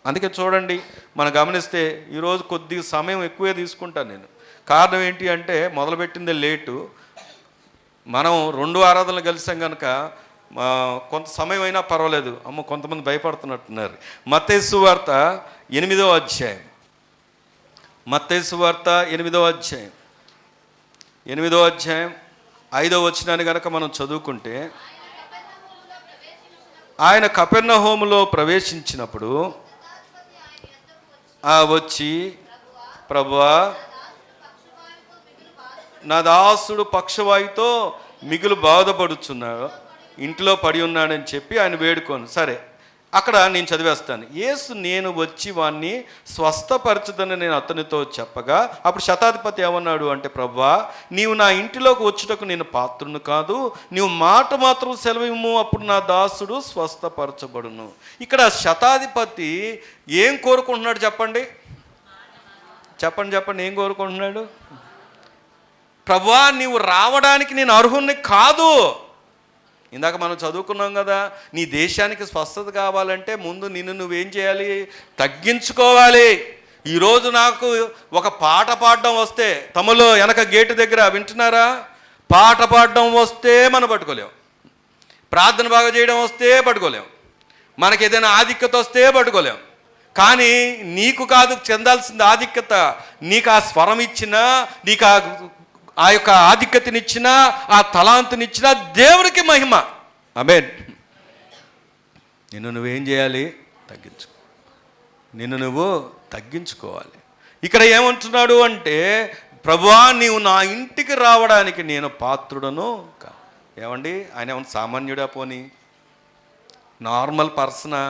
Speaker 1: అందుకే చూడండి, మనం గమనిస్తే ఈరోజు కొద్దిగా సమయం ఎక్కువే తీసుకుంటాను నేను. కారణం ఏంటి అంటే, మొదలుపెట్టిందే లేటు. మనం 2 ఆరాధనలు కలిసాం కనుక కొంత సమయం అయినా పర్వాలేదు. కొంతమంది భయపడుతున్నట్టున్నారు. మత్తయి సువార్త 8వ అధ్యాయం. మత్తయి సువార్త 8వ అధ్యాయం 5వ వచనాన్ని కనుక మనం చదువుకుంటే, ఆయన కపెర్నహూములో ప్రవేశించినప్పుడు వచ్చి, ప్రభువా, నా దాసుడు పక్షవాయుతో మిగులు బాధపడుచున్నాడు, ఇంట్లో పడి ఉన్నాడని చెప్పి ఆయన వేడుకోను. సరే, అక్కడ నేను చదివేస్తాను. యేసు నేను వచ్చి వాణ్ణి స్వస్థపరచదని నేను అతనితో చెప్పగా, అప్పుడు శతాధిపతి ఏమన్నాడు అంటే, ప్రభువా, నీవు నా ఇంటిలోకి వచ్చుటకు నేను పాత్రును కాదు, నీవు మాట మాత్రం సెలవిమ్ము, అప్పుడు నా దాసుడు స్వస్థపరచబడును. ఇక్కడ శతాధిపతి ఏం కోరుకుంటున్నాడు చెప్పండి? చెప్పండి ఏం కోరుకుంటున్నాడు? ప్రభువా, నీవు రావడానికి నేను అర్హుణ్ణి కాదు. ఇందాక మనం చదువుకున్నాం కదా, నీ దేశానికి స్వస్థత కావాలంటే ముందు నిన్ను నువ్వేం చేయాలి? తగ్గించుకోవాలి. ఈరోజు నాకు ఒక పాట పాడడం వస్తే, తమలో వెనక గేటు దగ్గర వింటున్నారా? పాట పాడడం వస్తే మనం పట్టుకోలేం. ప్రార్థన బాగా చేయడం వస్తే పట్టుకోలేం. మనకి ఏదైనా ఆధిక్యత వస్తే పట్టుకోలేం. కానీ నీకు కాదు చెందాల్సింది ఆధిక్యత. నీకు ఆ స్వరం ఇచ్చినా, నీకు ఆ యొక్క ఆధిక్యతనిచ్చినా, ఆ తలాంతునిచ్చినా దేవునికి మహిమ. ఆమేన్. నిన్ను నువ్వేం చేయాలి? నిన్ను నువ్వు తగ్గించుకోవాలి. ఇక్కడ ఏమంటున్నాడు అంటే, ప్రభువా, నీవు నా ఇంటికి రావడానికి నేను పాత్రుడను. ఏమండి, ఆయన ఏమన్నా సామాన్యుడా? పోనీ నార్మల్ పర్సనా?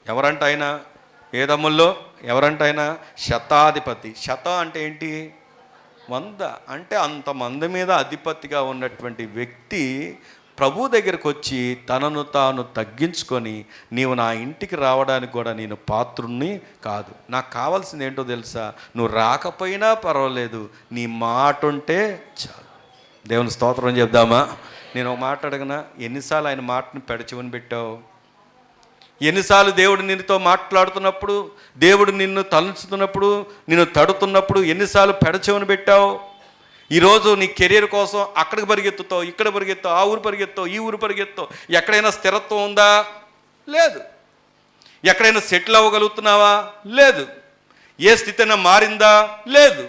Speaker 1: ఎవరంట ఆయన? ఏదమ్ముల్లో ఎవరంట ఆయన? శతాధిపతి. శత అంటే ఏంటి? 100. అంటే అంతమంది మీద అధిపతిగా ఉన్నటువంటి వ్యక్తి ప్రభు దగ్గరకు వచ్చి తనను తాను తగ్గించుకొని, నీవు నా ఇంటికి రావడానికి కూడా నేను పాత్రుణ్ణి కాదు, నాకు కావాల్సింది ఏంటో తెలుసా? నువ్వు రాకపోయినా పర్వాలేదు, నీ మాట ఉంటే చాలు. దేవుని స్తోత్రం చెప్దామా? నేను ఒక మాట అడగనా? ఎన్నిసార్లు ఆయన మాటను పెడచెవిని పెట్టావు? ఎన్నిసార్లు దేవుడు నిన్నుతో మాట్లాడుతున్నప్పుడు, దేవుడు నిన్ను తలుచుతున్నప్పుడు, నిన్ను తడుతున్నప్పుడు ఎన్నిసార్లు పెడచెవిని పెట్టావు? ఈరోజు నీ కెరీర్ కోసం అక్కడికి పరిగెత్తుతావు, ఇక్కడ పరిగెత్తావు, ఆ ఊరు పరిగెత్తావు, ఈ ఊరు పరిగెత్తావు. ఎక్కడైనా స్థిరత్వం ఉందా? లేదు. ఎక్కడైనా సెటిల్ అవ్వగలుగుతున్నావా? లేదు. ఏ స్థితి అయినా మారిందా? లేదు.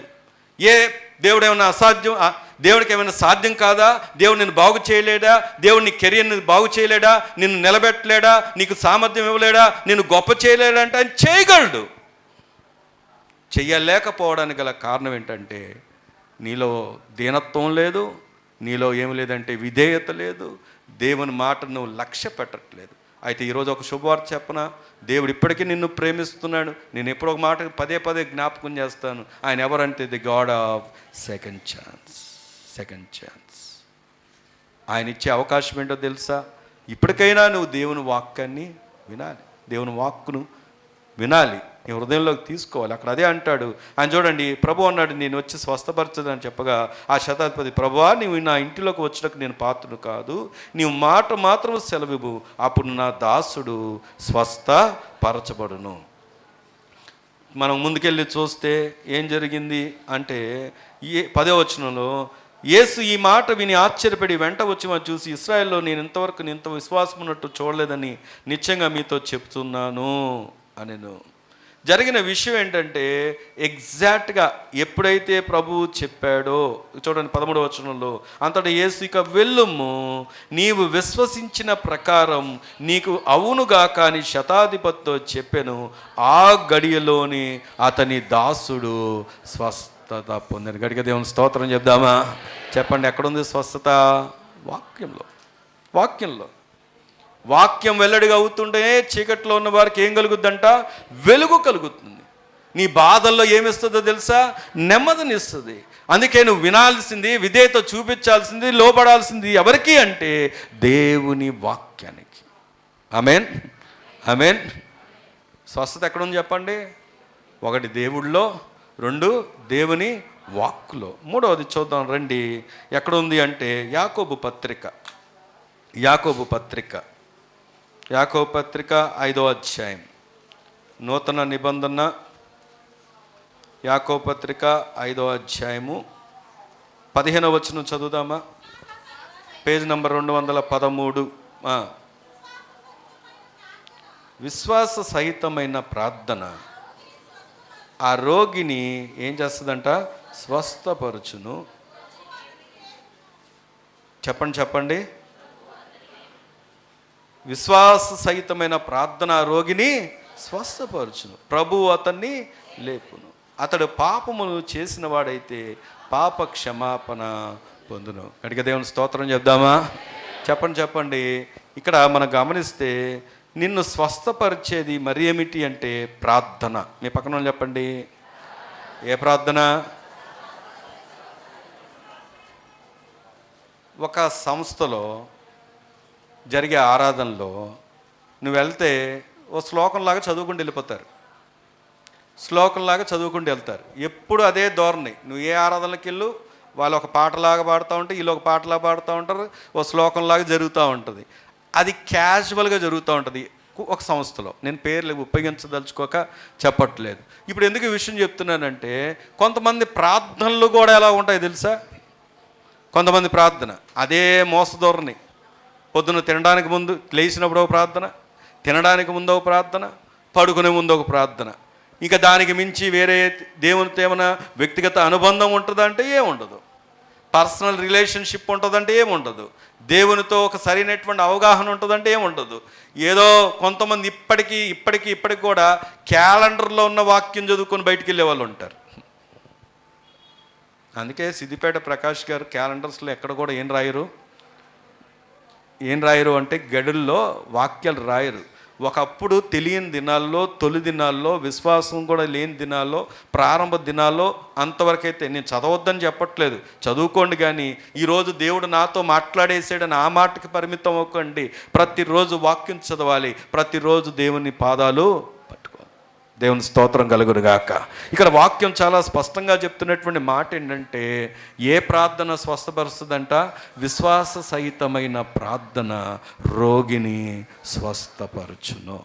Speaker 1: దేవుడు ఏమైనా అసాధ్యం, దేవుడికి ఏమైనా సాధ్యం కాదా? దేవుడు నిన్ను బాగు చేయలేడా? దేవుడు నీ కెరియర్ని బాగు చేయలేడా? నిన్ను నిలబెట్టలేడా? నీకు సామర్థ్యం ఇవ్వలేడా? నిన్ను గొప్ప చేయలేడా? అంటే ఆయన చేయగలడు. చెయ్యలేకపోవడానికి గల కారణం ఏంటంటే, నీలో దీనత్వం లేదు, నీలో ఏమి లేదంటే విధేయత లేదు, దేవుని మాట నువ్వు లక్ష్య పెట్టట్లేదు. అయితే ఈరోజు ఒక శుభవార్త చెప్పనా? దేవుడు ఇప్పటికీ నిన్ను ప్రేమిస్తున్నాడు. నేను ఎప్పుడో ఒక మాట పదే జ్ఞాపకం చేస్తాను. ఆయన ఎవరంటే the God of second chance. ఆయన ఇచ్చే అవకాశం ఏంటో తెలుసా? ఇప్పటికైనా నువ్వు దేవుని వాక్యాన్ని వినాలి. దేవుని వాక్కును వినాలి, నీ హృదయంలోకి తీసుకోవాలి. అక్కడ అదే అంటాడు ఆయన. చూడండి, ప్రభు అన్నాడు, నేను వచ్చి స్వస్థపరచదని చెప్పగా, ఆ శతాధిపతి, ప్రభువా, నీవు నా ఇంటిలోకి వచ్చేటకు నేను పాత్రుడు కాదు, నీవు మాట మాత్రం సెలవివ్వు, అప్పుడు నా దాసుడు స్వస్థపరచబడును. మనం ముందుకెళ్ళి చూస్తే ఏం జరిగింది అంటే, 10వ వచనంలో, యేసు ఈ మాట విని ఆశ్చర్యపడి వెంట వచ్చి మనం చూసి, ఇశ్రాయేల్లో నేను ఇంతవరకు ఇంత విశ్వాసం ఉన్నట్టు చూడలేదని నిశ్చయంగా మీతో చెప్తున్నాను అనెను. జరిగిన విషయం ఏంటంటే, ఎగ్జాక్ట్గా ఎప్పుడైతే ప్రభువు చెప్పాడో, చూడండి 13వ వచనంలో, అంతటా యేసు, ఇక వెళ్ళుము, నీవు విశ్వసించిన ప్రకారం నీకు అవునుగాక అని శతాధిపతితో చెప్పెను. ఆ గడియలోని అతని దాసుడు స్వస్థత పొందాను. గడిగా దేవుని స్తోత్రం చెప్దామా? చెప్పండి, ఎక్కడుంది స్వస్థత? వాక్యంలో. వాక్యం వెల్లడిగా అవుతుంటేనే చీకట్లో ఉన్న వారికి ఏం కలుగుద్దంట? వెలుగు కలుగుతుంది. నీ బాధల్లో ఏమిస్తుందో తెలుసా? నెమ్మదినిస్తుంది. అందుకే నువ్వు వినాల్సింది, విధేయత చూపించాల్సింది, లోబడాల్సింది ఎవరికి అంటే దేవుని వాక్యానికి. ఆమేన్, ఆమేన్. స్వస్థత ఎక్కడుంది చెప్పండి? 1 దేవుళ్ళో, 2 దేవుని వాక్కులో. 3వది చూద్దాం రండి. ఎక్కడుంది అంటే యాకోబు పత్రిక 5వ అధ్యాయం, నూతన నిబంధన. యాకోబు పత్రిక 5వ అధ్యాయము 15వ వచనం చదువుదామా? Page number 213. విశ్వాస సహితమైన ప్రార్థన ఆ రోగిని ఏం చేస్తుందంట? స్వస్థపరచును. చెప్పండి. విశ్వాస సహితమైన ప్రార్థన ఆ రోగిని స్వస్థపరచును, ప్రభువు అతన్ని లేపును. అతడు పాపమును చేసిన వాడైతే పాప క్షమాపణ పొందును. కనుక దేవుని స్తోత్రం చెప్దామా? చెప్పండి. ఇక్కడ మనం గమనిస్తే నిన్ను స్వస్థపరిచేది మరి ఏమిటి అంటే ప్రార్థన. మీ పక్కన చెప్పండి, ఏ ప్రార్థన? ఒక సంస్థలో జరిగే ఆరాధనలో నువ్వు వెళ్తే ఓ శ్లోకంలాగా చదువుకుంటూ వెళ్ళిపోతారు. ఎప్పుడు అదే ధోరణి. నువ్వు ఏ ఆరాధనలకు వెళ్ళు, వాళ్ళు ఒక పాటలాగా పాడుతూ ఉంటే, వీళ్ళు ఒక పాటలాగా పాడుతూ ఉంటారు, ఓ శ్లోకంలాగా జరుగుతూ ఉంటుంది. అది క్యాజువల్గా జరుగుతూ ఉంటుంది ఒక సంస్థలో. నేను పేర్లు ఉపయోగించదలుచుకోక చెప్పట్లేదు. ఇప్పుడు ఎందుకు ఈ విషయం చెప్తున్నానంటే, కొంతమంది ప్రార్థనలు కూడా ఎలా ఉంటాయి తెలుసా? కొంతమంది ప్రార్థన అదే మోసధోరణి. పొద్దున తినడానికి ముందు లేచినప్పుడు ఒక ప్రార్థన, తినడానికి ముందు ఒక ప్రార్థన, పడుకునే ముందు ఒక ప్రార్థన. ఇంకా దానికి మించి వేరే దేవునితో ఏమైనా వ్యక్తిగత అనుబంధం ఉంటుందంటే ఏముండదు. పర్సనల్ రిలేషన్షిప్ ఉంటుందంటే ఏముండదు. దేవునితో ఒక సరైనటువంటి అవగాహన ఉంటుందంటే ఏముండదు. ఏదో కొంతమంది ఇప్పటికి కూడా క్యాలెండర్లో ఉన్న వాక్యం చదువుకొని బయటికి వెళ్ళే వాళ్ళు ఉంటారు. అందుకే సిద్దిపేట ప్రకాష్ గారు క్యాలెండర్స్లో ఎక్కడ కూడా ఏం రాయరు అంటే గడుల్లో వాక్యాలు రాయరు. ఒకప్పుడు తెలియని దినాల్లో, తొలి దినాల్లో, విశ్వాసం కూడా లేని దినాల్లో, ప్రారంభ దినాల్లో అంతవరకైతే నేను చదవద్దని చెప్పట్లేదు, చదువుకోండి. కానీ ఈరోజు దేవుడు నాతో మాట్లాడేసాడని ఆ మాటకి పరిమితం అవ్వకండి. ప్రతిరోజు వాక్యం చదవాలి, ప్రతిరోజు దేవుని పాదాలు పట్టుకోవాలి. దేవుని స్తోత్రం కలుగునుగాక. ఇక్కడ వాక్యం చాలా స్పష్టంగా చెప్తున్నటువంటి మాట ఏంటంటే, ఏ ప్రార్థన స్వస్థపరుస్తుందంట? విశ్వాస సహితమైన ప్రార్థన రోగిని స్వస్థపరచును.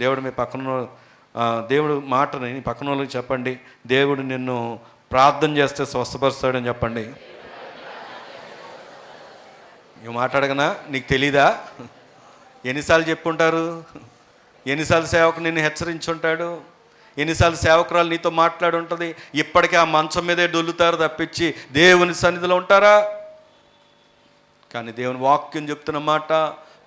Speaker 1: దేవుడు మీ పక్కన, దేవుడు మాటని పక్కన వాళ్ళకి చెప్పండి, దేవుడు నిన్ను ప్రార్థన చేస్తే స్వస్థపరుస్తాడని చెప్పండి. నువ్వు మాట్లాడగనా? నీకు తెలీదా? ఎన్నిసార్లు చెప్పుంటారు? ఎన్నిసార్లు సేవకుడు నిన్ను హెచ్చరించుంటాడు? ఎన్నిసార్లు సేవకురాలు నీతో మాట్లాడి ఉంటుంది? ఇప్పటికే ఆ మంచం మీదే డొల్లుతారు తప్పించి దేవుని సన్నిధిలో ఉంటారా? కానీ దేవుని వాక్యం చెప్తున్న మాట,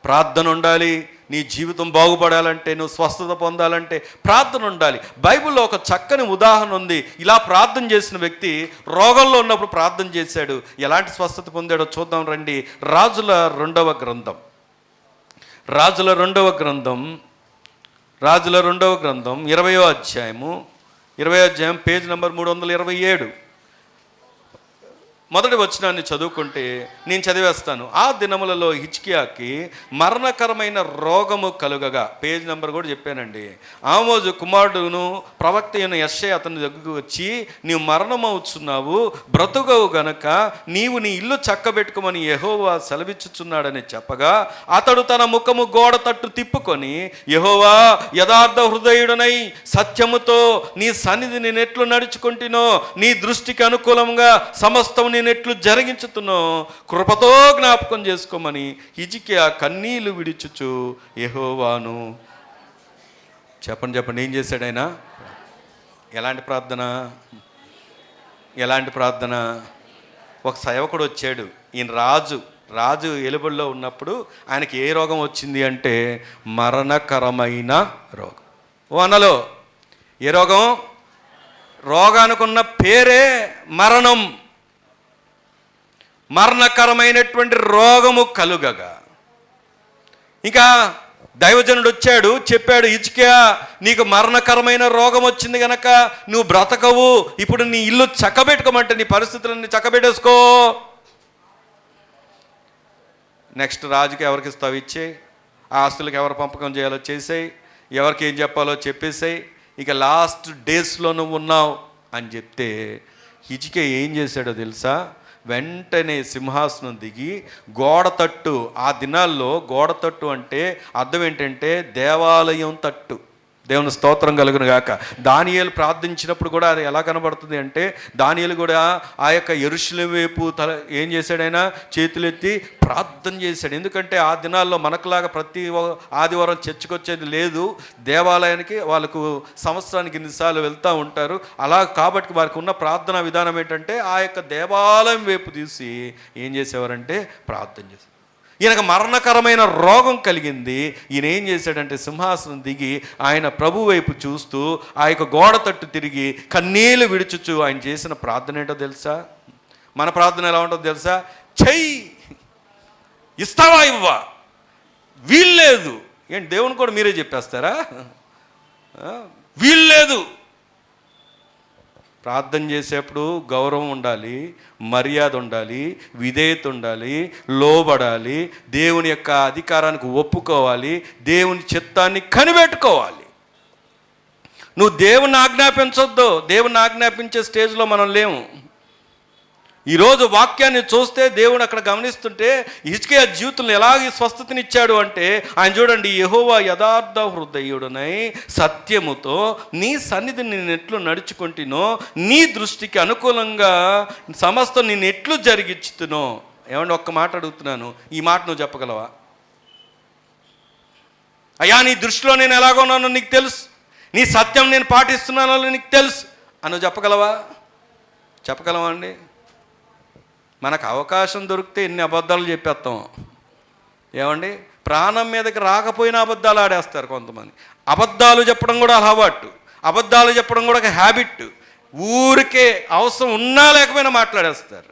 Speaker 1: ప్రార్థన ఉండాలి. నీ జీవితం బాగుపడాలంటే, నువ్వు స్వస్థత పొందాలంటే ప్రార్థన ఉండాలి. బైబిల్లో ఒక చక్కని ఉదాహరణ ఉంది. ఇలా ప్రార్థన చేసిన వ్యక్తి రోగంలో ఉన్నప్పుడు ప్రార్థన చేశాడు. ఎలాంటి స్వస్థత పొందాడో చూద్దాం రండి. రాజుల రెండవ గ్రంథం 20వ అధ్యాయం పేజ్ నంబర్ 327. మొదటి వచనాన్ని చదువుకుంటే నేను చదివేస్తాను. ఆ దినములలో హిజ్కియాకి మరణకరమైన రోగము కలుగగా, పేజ్ నెంబర్ కూడా చెప్పానండి. ఆమోజు కుమారుడును ప్రవక్త అయిన యెషయా అతని దగ్గరకు వచ్చి, నీవు మరణమవుచున్నావు, బ్రతుకవు గనక నీవు నీ ఇల్లు చక్కబెట్టుకోమని యెహోవా సెలవిచ్చుచున్నాడని చెప్పగా, అతడు తన ముఖము గోడ తట్టు తిప్పుకొని, యెహోవా యథార్థ హృదయుడనై సత్యముతో నీ సన్నిధి నేనెట్లు నడుచుకుంటునో, నీ దృష్టికి అనుకూలంగా సమస్తం నేనెట్లు జరిగించుతున్నో కృపతో జ్ఞాపకం చేసుకోమని హిజ్కియా కన్నీళ్లు విడిచుచు యెహోవాను చెప్పండి ఏం చేశాడు ఆయన? ఎలాంటి ప్రార్థన? ఒక సేవకుడు వచ్చాడు. ఈయన రాజు ఎలుబడిలో ఉన్నప్పుడు ఆయనకి ఏ రోగం వచ్చింది అంటే మరణకరమైన రోగం. అన్నలో ఏ రోగం? రోగానికి ఉన్న పేరే మరణం. మరణకరమైనటువంటి రోగము కలుగగా ఇంకా దైవజనుడు వచ్చాడు, చెప్పాడు, హిజ్కియా నీకు మరణకరమైన రోగం వచ్చింది గనక నువ్వు బ్రతకవు, ఇప్పుడు నీ ఇల్లు చక్కబెట్టుకోమంటే నీ పరిస్థితులన్నీ చక్కబెట్టేసుకో. నెక్స్ట్ రాజుకి ఎవరికి ఇస్తావు ఇచ్చేయి, ఆ ఆస్తులకు ఎవరు పంపకం చేయాలో చేసేయి, ఎవరికి ఏం చెప్పాలో చెప్పేసేయి, ఇక లాస్ట్ డేస్లో నువ్వు ఉన్నావు అని చెప్తే హిజ్కియా ఏం చేశాడో తెలుసా? వెంటనే సింహాసనం దిగి గోడ తట్టు, ఆ దినాల్లో గోడ తట్టు అంటే అర్థం ఏంటంటే దేవాలయం తట్టు. దేవుని స్తోత్రం కలుగును గాక. దానియేలు ప్రార్థించినప్పుడు కూడా అది ఎలా కనబడుతుంది అంటే, దానియేలు కూడా ఆ యొక్క యెరూషలేము వైపు ఏం చేశాడైనా చేతులెత్తి ప్రార్థన చేశాడు. ఎందుకంటే ఆ దినాల్లో మనకులాగా ప్రతి ఆదివారం చర్చకొచ్చేది లేదు, దేవాలయానికి వాళ్ళకు సంవత్సరానికి ఎన్నిసార్లు వెళ్తూ ఉంటారు. అలా కాబట్టి వారికి ఉన్న ప్రార్థనా విధానం ఏంటంటే ఆ యొక్క దేవాలయం వైపు తీసి ఏం చేసేవారంటే ప్రార్థన చేశారు. ఈయనకు మరణకరమైన రోగం కలిగింది. ఈయన ఏం చేశాడంటే సింహాసనం దిగి ఆయన ప్రభు వైపు చూస్తూ ఆ యొక్క గోడ తట్టు తిరిగి కన్నీళ్లు విడుచుచు ఆయన చేసిన ప్రార్థన ఏంటో తెలుసా? మన ప్రార్థన ఎలా ఉంటుందో తెలుసా? చెయ్యి, ఇస్తావా ఇవ్వా, వీల్లేదు. ఏంటి దేవుని కూడా మీరే చెప్పేస్తారా? వీల్లేదు. ప్రార్థన చేసేప్పుడు గౌరవం ఉండాలి, మర్యాద ఉండాలి, విధేయత ఉండాలి, లోబడాలి, దేవుని యొక్క అధికారానికి ఒప్పుకోవాలి, దేవుని చిత్తాన్ని కనిపెట్టుకోవాలి. నువ్వు దేవుని ఆజ్ఞాపించొద్దు. దేవుని ఆజ్ఞాపించే స్టేజ్లో మనం లేము. ఈరోజు వాక్యాన్ని చూస్తే దేవుడు అక్కడ గమనిస్తుంటే హిజ్కియా జీవితంలో ఎలాగ స్వస్థతనిచ్చాడు అంటే, ఆయన చూడండి, యెహోవా యథార్థ హృదయుడనై సత్యముతో నీ సన్నిధిని నేను ఎట్లు నడుచుకుంటునో, నీ దృష్టికి అనుకూలంగా సమస్తం నేను ఎట్లు జరిగించుతునో. ఏమంటే ఒక్క మాట అడుగుతున్నాను, ఈ మాట నువ్వు చెప్పగలవా? అయ్యా నీ దృష్టిలో నేను ఎలాగున్నానో నీకు తెలుసు, నీ సత్యం నేను పాటిస్తున్నానో నీకు తెలుసు అని నువ్వు చెప్పగలవా? చెప్పగలవా అండి? మనకు అవకాశం దొరికితే ఎన్ని అబద్ధాలు చెప్పేస్తాం. ఏమండి, ప్రాణం మీదకి రాకపోయినా అబద్ధాలు ఆడేస్తారు కొంతమంది. అబద్ధాలు చెప్పడం కూడా అలవాటు, అబద్ధాలు చెప్పడం కూడా ఒక హ్యాబిట్. ఊరికే అవసరం ఉన్నా లేకపోయినా మాట్లాడేస్తారు.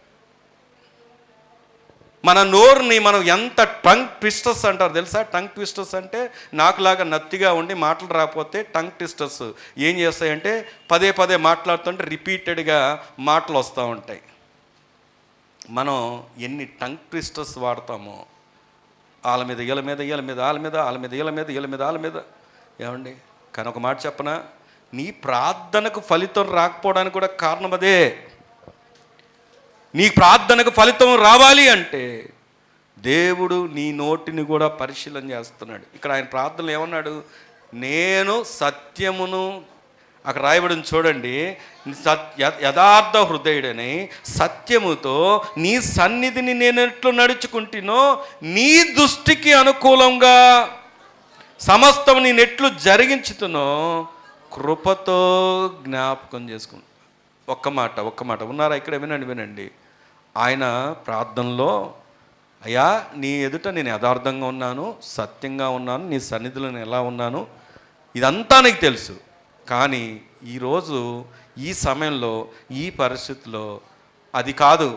Speaker 1: మన నోరుని మనం ఎంత టంగ్ ట్విస్టర్స్ అంటారు తెలుసా? టంగ్ ట్విస్టర్స్ అంటే నాకులాగా నత్తిగా ఉండి మాటలు రాకపోతే టంగ్ ట్విస్టర్స్ ఏం చేస్తాయంటే పదే పదే మాట్లాడుతుంటే రిపీటెడ్గా మాటలు వస్తూ ఉంటాయి. మనం ఎన్ని టంగ్ ట్విస్టర్స్ వాడతామో, వాళ్ళ మీద వీళ్ళ మీద, వీళ్ళ మీద వాళ్ళ మీద, వాళ్ళ మీద వీళ్ళ మీద, వీళ్ళ మీద వాళ్ళ మీద. ఏమండి, కానీ ఒక మాట చెప్పనా, నీ ప్రార్థనకు ఫలితం రాకపోవడానికి కూడా కారణం అదే. నీ ప్రార్థనకు ఫలితం రావాలి అంటే దేవుడు నీ నోటిని కూడా పరిశీలన చేస్తున్నాడు. ఇక్కడ ఆయన ప్రార్థనలు ఏమన్నాడు? నేను సత్యమును, అక్కడ రాయబడిని చూడండి, యథార్థ హృదయుడని సత్యముతో నీ సన్నిధిని నేను ఎట్లు నడుచుకుంటునో, నీ దృష్టికి అనుకూలంగా సమస్తం నేను ఎట్లు జరిగించుతునో కృపతో జ్ఞాపకం చేసుకుంటా. ఒక్క మాట ఉన్నారా ఇక్కడ? వినండి. ఆయన ప్రార్థనలో, అయ్యా నీ ఎదుట నేను యథార్థంగా ఉన్నాను, సత్యంగా ఉన్నాను, నీ సన్నిధిలో నేను ఎలా ఉన్నాను ఇదంతా నీకు తెలుసు. కానీ ఈరోజు ఈ సమయంలో ఈ పరిస్థితిలో అది కాదు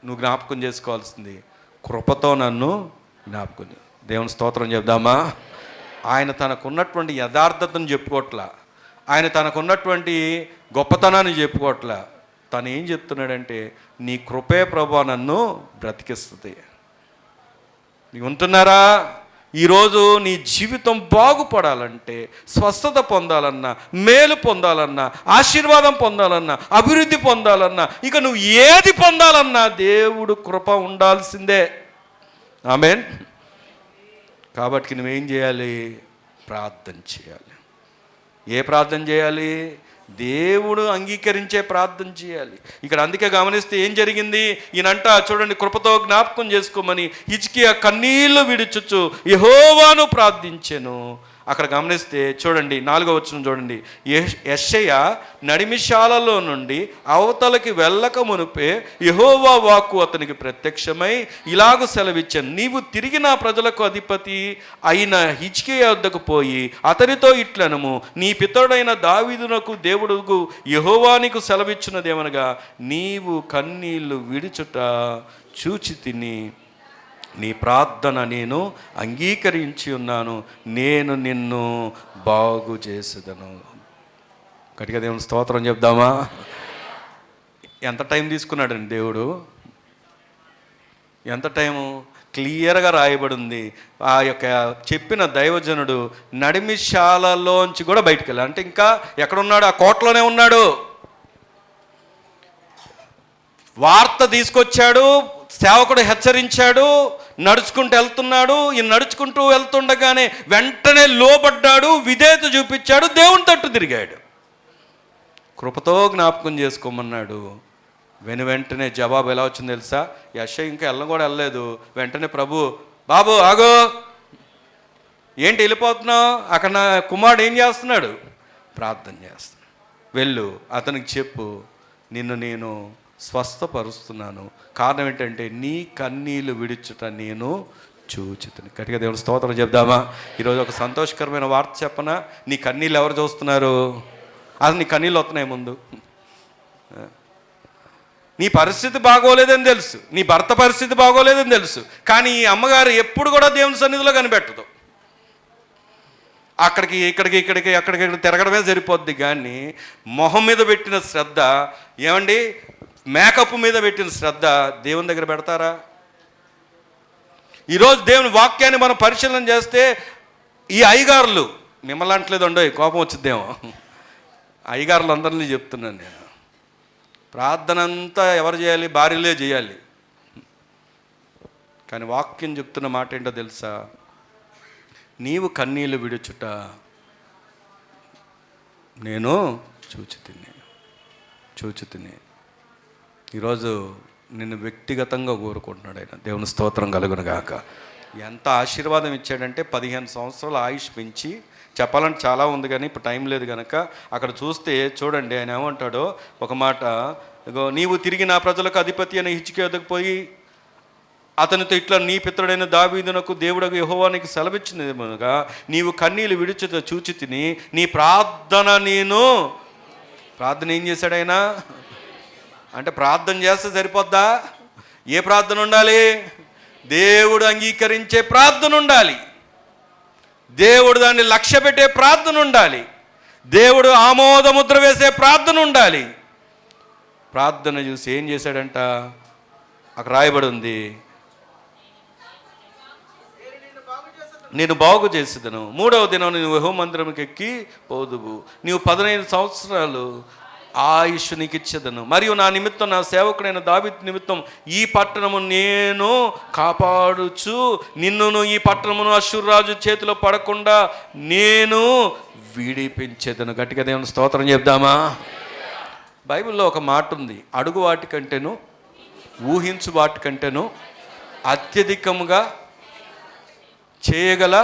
Speaker 1: నువ్వు జ్ఞాపకం చేసుకోవాల్సింది, కృపతో నన్ను జ్ఞాపకం. దేవుని స్తోత్రం చెప్దామా? ఆయన తనకున్నటువంటి యథార్థతను చెప్పుకోవట్లా, ఆయన తనకున్నటువంటి గొప్పతనాన్ని చెప్పుకోవట్లా. తను ఏం చెప్తున్నాడంటే, నీ కృపే ప్రభా నన్ను బ్రతికిస్తుంది. నీవు ఉంటున్నారా? ఈరోజు నీ జీవితం బాగుపడాలంటే, స్వస్థత పొందాలన్నా, మేలు పొందాలన్నా, ఆశీర్వాదం పొందాలన్నా, అభివృద్ధి పొందాలన్నా, ఇక నువ్వు ఏది పొందాలన్నా దేవుడు కృప ఉండాల్సిందే. ఆమేన్. కాబట్టి నువ్వేం చేయాలి? ప్రార్థన చేయాలి. ఏ ప్రార్థన చేయాలి? దేవుడు అంగీకరించే ప్రార్థన చేయాలి. ఇక్కడ అందుకే గమనిస్తే ఏం జరిగింది? ఈయనంట చూడండి, కృపతో జ్ఞాపకం చేసుకోమని హిజ్కియా కన్నీళ్లు విడుచుచు యెహోవాను ప్రార్థించెను. అక్కడ గమనిస్తే చూడండి 4వ వచనం చూడండి, యెషయా నడిమిశాలలో నుండి అవతలకి వెళ్ళక మునుపే యెహోవా వాక్కు అతనికి ప్రత్యక్షమై ఇలాగూ సెలవిచ్చాను, నీవు తిరిగి నా ప్రజలకు అధిపతి అయిన హిజ్కియా వద్దకు పోయి అతనితో ఇట్లనము, నీ పితరుడైన దావీదునకు దేవుడుకు యెహోవానికి సెలవిచ్చినదేమనగా, నీవు కన్నీళ్లు విడుచుట చూచి తిని నీ ప్రార్థన నేను అంగీకరించి ఉన్నాను, నేను నిన్ను బాగు చేసేదను. గట్టిగా దేవుని స్తోత్రం చెప్దామా? ఎంత టైం తీసుకున్నాడండి దేవుడు? ఎంత టైము? క్లియర్గా రాయబడి ఉంది. ఆ యొక్క చెప్పిన దైవజనుడు నడిమిశాలలోంచి కూడా బయటికి వెళ్ళాడు. అంటే ఇంకా ఎక్కడున్నాడు? ఆ కోటలోనే ఉన్నాడు. వార్త తీసుకొచ్చాడు, సేవకుడు హెచ్చరించాడు, నడుచుకుంటూ వెళ్తున్నాడు. ఈ నడుచుకుంటూ వెళ్తుండగానే వెంటనే లోబడ్డాడు, విధేయత చూపించాడు, దేవుని తట్టు తిరిగాడు. కృపతో జ్ఞాపకం చేసుకోమన్నాడు. వెంటనే జవాబు ఎలా వచ్చింది తెలుసా? యెషయా ఇంకా కూడా వెళ్ళలేదు. వెంటనే ప్రభు, బాబు ఆగో, ఏంటి వెళ్ళిపోతున్నావు? అక్కడ నా కుమారుడు ఏం చేస్తున్నాడు? ప్రార్థన చేస్తున్నాడు. వెళ్ళు, అతనికి చెప్పు, నిన్ను నేను స్వస్థపరుస్తున్నాను. కారణం ఏంటంటే నీ కన్నీళ్లు విడుచుట నేను చూచితిని. గట్టిగా దేవుని స్తోత్రం చెప్దామా? ఈరోజు ఒక సంతోషకరమైన వార్త చెప్పనా? నీ కన్నీళ్ళు ఎవరు చూస్తున్నారు? అది నీ కన్నీళ్ళు వస్తున్నాయి ముందు. నీ పరిస్థితి బాగోలేదని తెలుసు, నీ భర్త పరిస్థితి బాగోలేదని తెలుసు, కానీ ఈ అమ్మగారు ఎప్పుడు కూడా దేవుని సన్నిధిలో కనిపెట్టదు. అక్కడికి ఎక్కడికి తిరగడమే సరిపోద్ది. కానీ మొహం మీద పెట్టిన శ్రద్ధ, ఏమండి మేకప్ మీద పెట్టిన శ్రద్ధ దేవుని దగ్గర పెడతారా? ఈరోజు దేవుని వాక్యాన్ని మనం పరిశీలన చేస్తే ఈ అయ్యగారులు, మిమ్మల్ని అంటలేదు ఉండవు, కోపం వచ్చిద్దేమో, అయ్యగారులు అందరినీ చెప్తున్నాను నేను. ప్రార్థన అంతా ఎవరు చేయాలి? భార్యలే చేయాలి. కానీ వాక్యం చెప్తున్న మాట ఏంటో తెలుసా? నీవు కన్నీళ్ళు విడుచుట నేను చూచితిని. ఈరోజు నిన్ను వ్యక్తిగతంగా కోరుకుంటున్నాడు ఆయన. దేవుని స్తోత్రం కలుగును గాక. ఎంత ఆశీర్వాదం ఇచ్చాడంటే 15 సంవత్సరాల ఆయుష్ పెంచి, చెప్పాలంటే చాలా ఉంది కానీ ఇప్పుడు టైం లేదు కనుక అక్కడ చూస్తే చూడండి ఆయన ఏమంటాడో ఒక మాట. ఇగో, నీవు తిరిగి నా ప్రజలకు అధిపతి అని హిజ్కియా వద్దకు పోయి అతనితో ఇట్లా, నీ పితరుడైన దావీదునకు దేవుడకు యెహోవానికి సెలవిచ్చినదిగా, నీవు కన్నీళ్ళు విడుచుట చూచితిని, నీ ప్రార్థన నేను. ప్రార్థన ఏం చేశాడు ఆయన? అంటే ప్రార్థన చేస్తే సరిపోద్దా? ఏ ప్రార్థన ఉండాలి? దేవుడు అంగీకరించే ప్రార్థన ఉండాలి. దేవుడు దాన్ని లక్ష్య పెట్టే ప్రార్థన ఉండాలి. దేవుడు ఆమోదముద్ర వేసే ప్రార్థన ఉండాలి. ప్రార్థన చూసి ఏం చేశాడంట? అక్కడ రాయబడి ఉంది, నేను బాగు చేసేదను, 3వ దినం నువ్వు యెహోవా మందిరంకి ఎక్కి పోదువు, నీవు 15 సంవత్సరాలు ఆయుష్ నీకు ఇచ్చేదను, మరియు నా నిమిత్తం, నా సేవకుడైన దావీదు నిమిత్తం ఈ పట్టణము నేను కాపాడుచు నిన్నును ఈ పట్టణమును అష్షూరు చేతిలో పడకుండా నేను విడిపించేదను. గట్టిగా దేవుని స్తోత్రం చెప్దామా? బైబిల్లో ఒక మాట ఉంది, అడుగు వాటికంటేను ఊహించు వాటికంటేను అత్యధికముగా చేయగల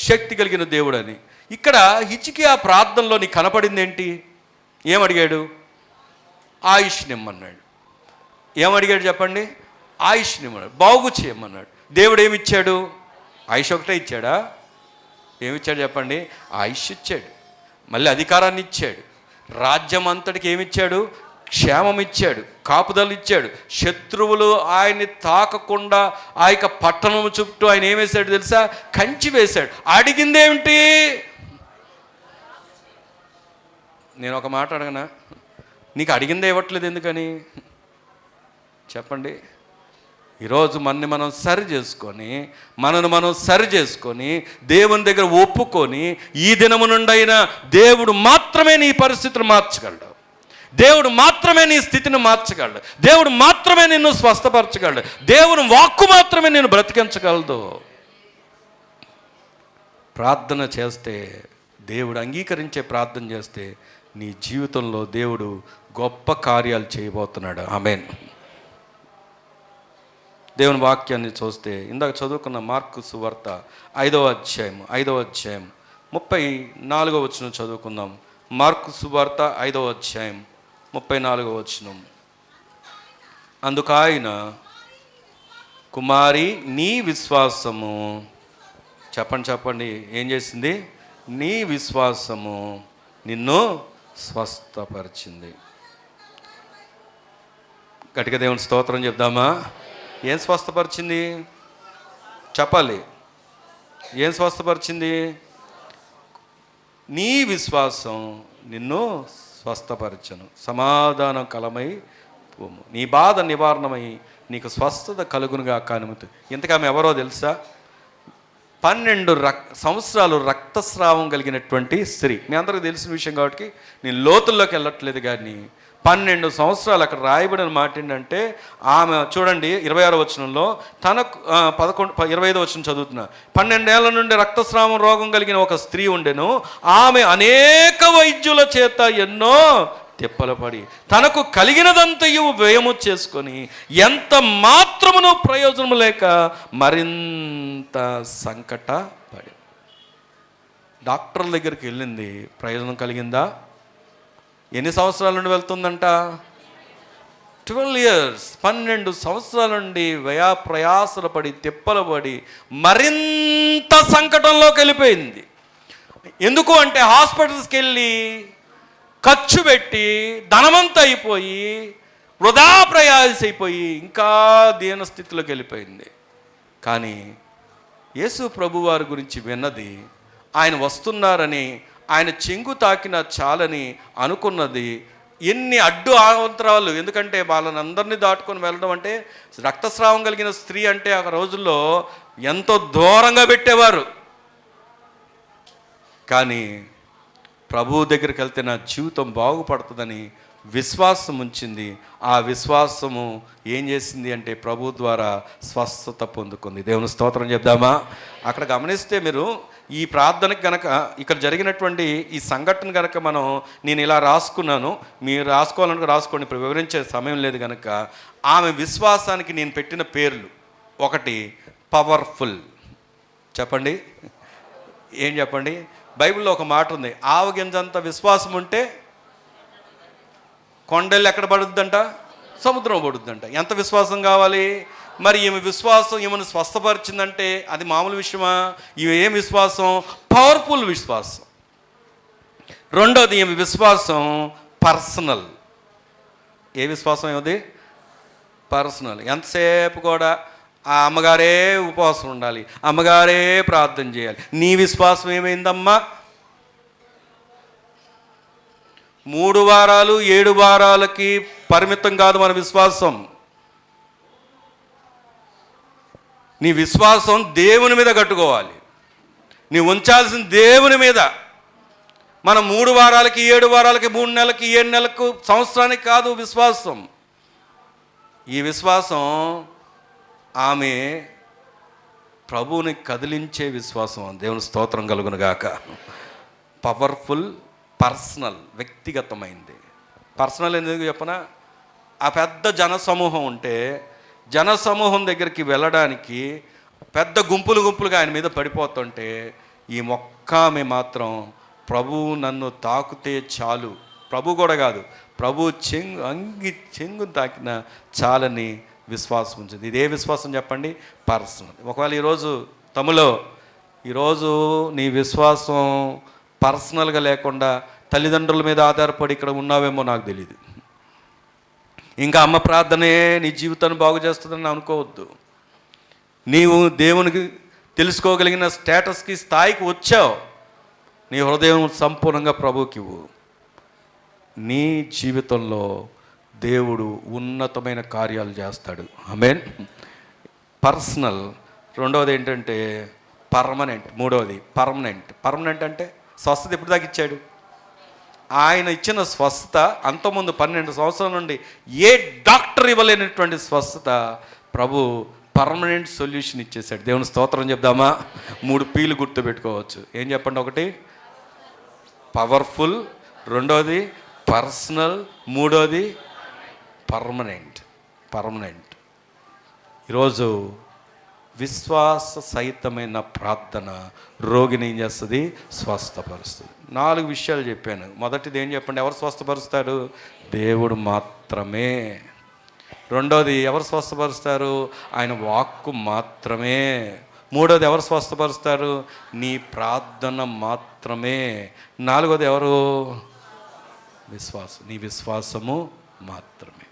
Speaker 1: శక్తి కలిగిన దేవుడు అని. ఇక్కడ హిజ్కియా ప్రార్థనలో నీకు కనపడింది ఏంటి? ఏమడిగాడు? ఆయుష్ నిమ్మన్నాడు. ఏమడిగాడు చెప్పండి? ఆయుష్ నిమ్మన్నాడు, బాగు చేయమన్నాడు. దేవుడు ఏమిచ్చాడు? ఆయుష్ ఒకటే ఇచ్చాడా? ఏమిచ్చాడు చెప్పండి? ఆయుష్ ఇచ్చాడు, మళ్ళీ అధికారాన్ని ఇచ్చాడు, రాజ్యం అంతటికి ఏమిచ్చాడు? క్షేమం ఇచ్చాడు, కాపుదలు ఇచ్చాడు, శత్రువులు ఆయన్ని తాకకుండా ఆ యొక్క పట్టణం చుట్టూ ఆయన ఏం వేశాడు తెలుసా? కంచి వేశాడు. అడిగిందేమిటి? నేను ఒక మాట అడగనా? నీకు అడిగిందే ఇవ్వట్లేదు ఎందుకని చెప్పండి? ఈరోజు మనని మనం సరి చేసుకొని దేవుని దగ్గర ఒప్పుకొని, ఈ దినము నుండైనా దేవుడు మాత్రమే నీ పరిస్థితిని మార్చగలడు, దేవుడు మాత్రమే నీ స్థితిని మార్చగలడు, దేవుడు మాత్రమే నిన్ను స్వస్థపరచగలడు, దేవుని వాక్కు మాత్రమే నిన్ను బ్రతికించగలదు. ప్రార్థన చేస్తే, దేవుడు అంగీకరించే ప్రార్థన చేస్తే నీ జీవితంలో దేవుడు గొప్ప కార్యాలు చేయబోతున్నాడు. ఆమేన్. దేవుని వాక్యాన్ని చూస్తే ఇందాక చదువుకున్న మార్కు సువార్త 5వ అధ్యాయం 34వ వచనం చదువుకుందాం. మార్కు సువార్త 5వ అధ్యాయం 34వ వచనం. అందుకు ఆయన, కుమారి నీ విశ్వాసము, చెప్పండి ఏం చేసింది? నీ విశ్వాసము నిన్ను స్వస్థపరిచింది. గట్టిగా దేవుని స్తోత్రం చెప్దామా? ఏం స్వస్థపరిచింది? చెప్పాలి. ఏం స్వస్థపరిచింది? నీ విశ్వాసం నిన్ను స్వస్థపరచను, సమాధానం కలమై పోము, నీ బాధ నివారణమై నీకు స్వస్థత కలుగునుగా కానుమతి. ఇంతకు ఆమె ఎవరో తెలుసా? 12 సంవత్సరాలు రక్తస్రావం కలిగినటువంటి స్త్రీ. మీ అందరికీ తెలిసిన విషయం కాబట్టి నేను లోతుల్లోకి వెళ్ళట్లేదు. కానీ 12 సంవత్సరాలు అక్కడ రాయబడిన మాట ఏంటంటే, ఆమె చూడండి 26వ వచనంలో, తనకు 25వ వచనం చదువుతున్నా. 12 ఏళ్ల నుండి రక్తస్రావం రోగం కలిగిన ఒక స్త్రీ ఉండెను. ఆమె అనేక వైద్యుల చేత ఎన్నో తిప్పలు పడి తనకు కలిగినదంతయు వ్యయము చేసుకొని ఎంత మాత్రమును ప్రయోజనము లేక మరింత సంకట పడి. డాక్టర్ల దగ్గరికి వెళ్ళింది, ప్రయోజనం కలిగిందా? ఎన్ని సంవత్సరాల నుండి వెళ్తుందంట? 12 years, 12 సంవత్సరాల నుండి వ్యయ ప్రయాసలు పడి తిప్పలు పడి మరింత సంకటంలోకి వెళ్ళిపోయింది. ఎందుకు అంటే హాస్పిటల్స్కి వెళ్ళి ఖర్చు పెట్టి ధనమంతా అయిపోయి వృధా ప్రయాస అయిపోయి ఇంకా దీన స్థితిలోకి వెళ్ళిపోయింది. కానీ యేసు ప్రభువారి గురించి విన్నది, ఆయన వస్తున్నారని, ఆయన చెంగు తాకిన చాలని అనుకున్నది. ఎన్ని అడ్డు ఆవంతరాలు, ఎందుకంటే వాళ్ళని అందరినీ దాటుకొని వెళ్ళడం అంటే, రక్తస్రావం కలిగిన స్త్రీ అంటే ఆ రోజుల్లో ఎంతో దూరంగా పెట్టేవారు. కానీ ప్రభువు దగ్గరికి వెళ్తే నా జీవితం బాగుపడుతుందని విశ్వాసం ఉంచింది. ఆ విశ్వాసము ఏం చేసింది అంటే ప్రభు ద్వారా స్వస్థత పొందుకుంది. దేవుని స్తోత్రం చెప్దామా? అక్కడ గమనిస్తే మీరు ఈ ప్రార్థనకి గనక, ఇక్కడ జరిగినటువంటి ఈ సంఘటన కనుక నేను ఇలా రాసుకున్నాను, మీరు రాసుకోవాలనుకో రాసుకోండి, ఇప్పుడు వివరించే సమయం లేదు కనుక. ఆమె విశ్వాసానికి నేను పెట్టిన పేర్లు: 1 పవర్ఫుల్. చెప్పండి, ఏం చెప్పండి? బైబిల్లో ఒక మాట ఉంది, ఆవగింజంత విశ్వాసం ఉంటే కొండలు ఎక్కడ పడుద్దంట? సముద్రం పడుద్దంట. ఎంత విశ్వాసం కావాలి మరి? ఈమె విశ్వాసం ఈమెను స్వస్థపరిచిందంటే అది మామూలు విషయమా? ఈమె ఏం విశ్వాసం? పవర్ఫుల్ విశ్వాసం. రెండోది, ఈమె విశ్వాసం పర్సనల్. ఏ విశ్వాసం ఏమిది? పర్సనల్. ఎంతసేపు కూడా ఆ అమ్మగారే ఉపవాసం ఉండాలి, అమ్మగారే ప్రార్థన చేయాలి. నీ విశ్వాసం ఏమైందమ్మా? 3 వారాలు 7 వారాలకి పరిమితం కాదు మన విశ్వాసం. నీ విశ్వాసం దేవుని మీద కట్టుకోవాలి. నీ ఉంచాల్సిన దేవుని మీద. మనం 3 వారాలకి 7 వారాలకి 3 నెలలకి 7 నెలలకు సంవత్సరానికి కాదు విశ్వాసం. ఈ విశ్వాసం ఆమె ప్రభువుని కదిలించే విశ్వాసం. దేవుని స్తోత్రం కలుగును గాక. Powerful, personal, వ్యక్తిగతమైంది. పర్సనల్ ఎందుకు చెప్పనా? ఆ పెద్ద జనసమూహం ఉంటే జనసమూహం దగ్గరికి వెళ్ళడానికి పెద్ద గుంపులుగా ఆయన మీద పడిపోతుంటే, ఈ ఆమె మాత్రం ప్రభువు నన్ను తాకితే చాలు, ప్రభు కూడా కాదు, ప్రభు చెంగు తాకిన చాలని విశ్వాసం ఉంచింది. ఇదే విశ్వాసం చెప్పండి? పర్సనల్. ఒకవేళ ఈరోజు ఈరోజు నీ విశ్వాసం పర్సనల్గా లేకుండా తల్లిదండ్రుల మీద ఆధారపడి ఇక్కడ ఉన్నావేమో నాకు తెలియదు. ఇంకా అమ్మ ప్రార్థనే నీ జీవితాన్ని బాగు చేస్తుందని అనుకోవద్దు. నీవు దేవునికి తెలుసుకోగలిగిన స్టేటస్కి, స్థాయికి వచ్చావు. నీ హృదయం సంపూర్ణంగా ప్రభువుకి ఇవ్వు. నీ జీవితంలో దేవుడు ఉన్నతమైన కార్యాలు చేస్తాడు. ఆమేన్. పర్సనల్. రెండవది ఏంటంటే పర్మనెంట్. మూడవది పర్మనెంట్ అంటే స్వస్థత ఎప్పుడు దాకా ఇచ్చాడు? ఆయన ఇచ్చిన స్వస్థత అంతకుముందు 12 సంవత్సరాల నుండి ఏ డాక్టర్ ఇవ్వలేనటువంటి స్వస్థత ప్రభు పర్మనెంట్ సొల్యూషన్ ఇచ్చేసాడు. దేవుని స్తోత్రం చెప్దామా? 3 Pలు గుర్తుపెట్టుకోవచ్చు. ఏం చెప్పండి? 1 పవర్ఫుల్, రెండోది పర్సనల్, మూడోది పర్మనెంట్. ఈరోజు విశ్వాస సహితమైన ప్రార్థన రోగిని ఏం చేస్తుంది? స్వస్థపరుస్తుంది. 4 విషయాలు చెప్పాను. మొదటిది ఏం చెప్పండి? ఎవరు స్వస్థపరుస్తాడు? దేవుడు మాత్రమే. రెండోది ఎవరు స్వస్థపరుస్తారు? ఆయన వాక్కు మాత్రమే. మూడోది ఎవరు స్వస్థపరుస్తారు? నీ ప్రార్థన మాత్రమే. నాలుగోది ఎవరు? విశ్వాసం. నీ విశ్వాసము మాత్రమే.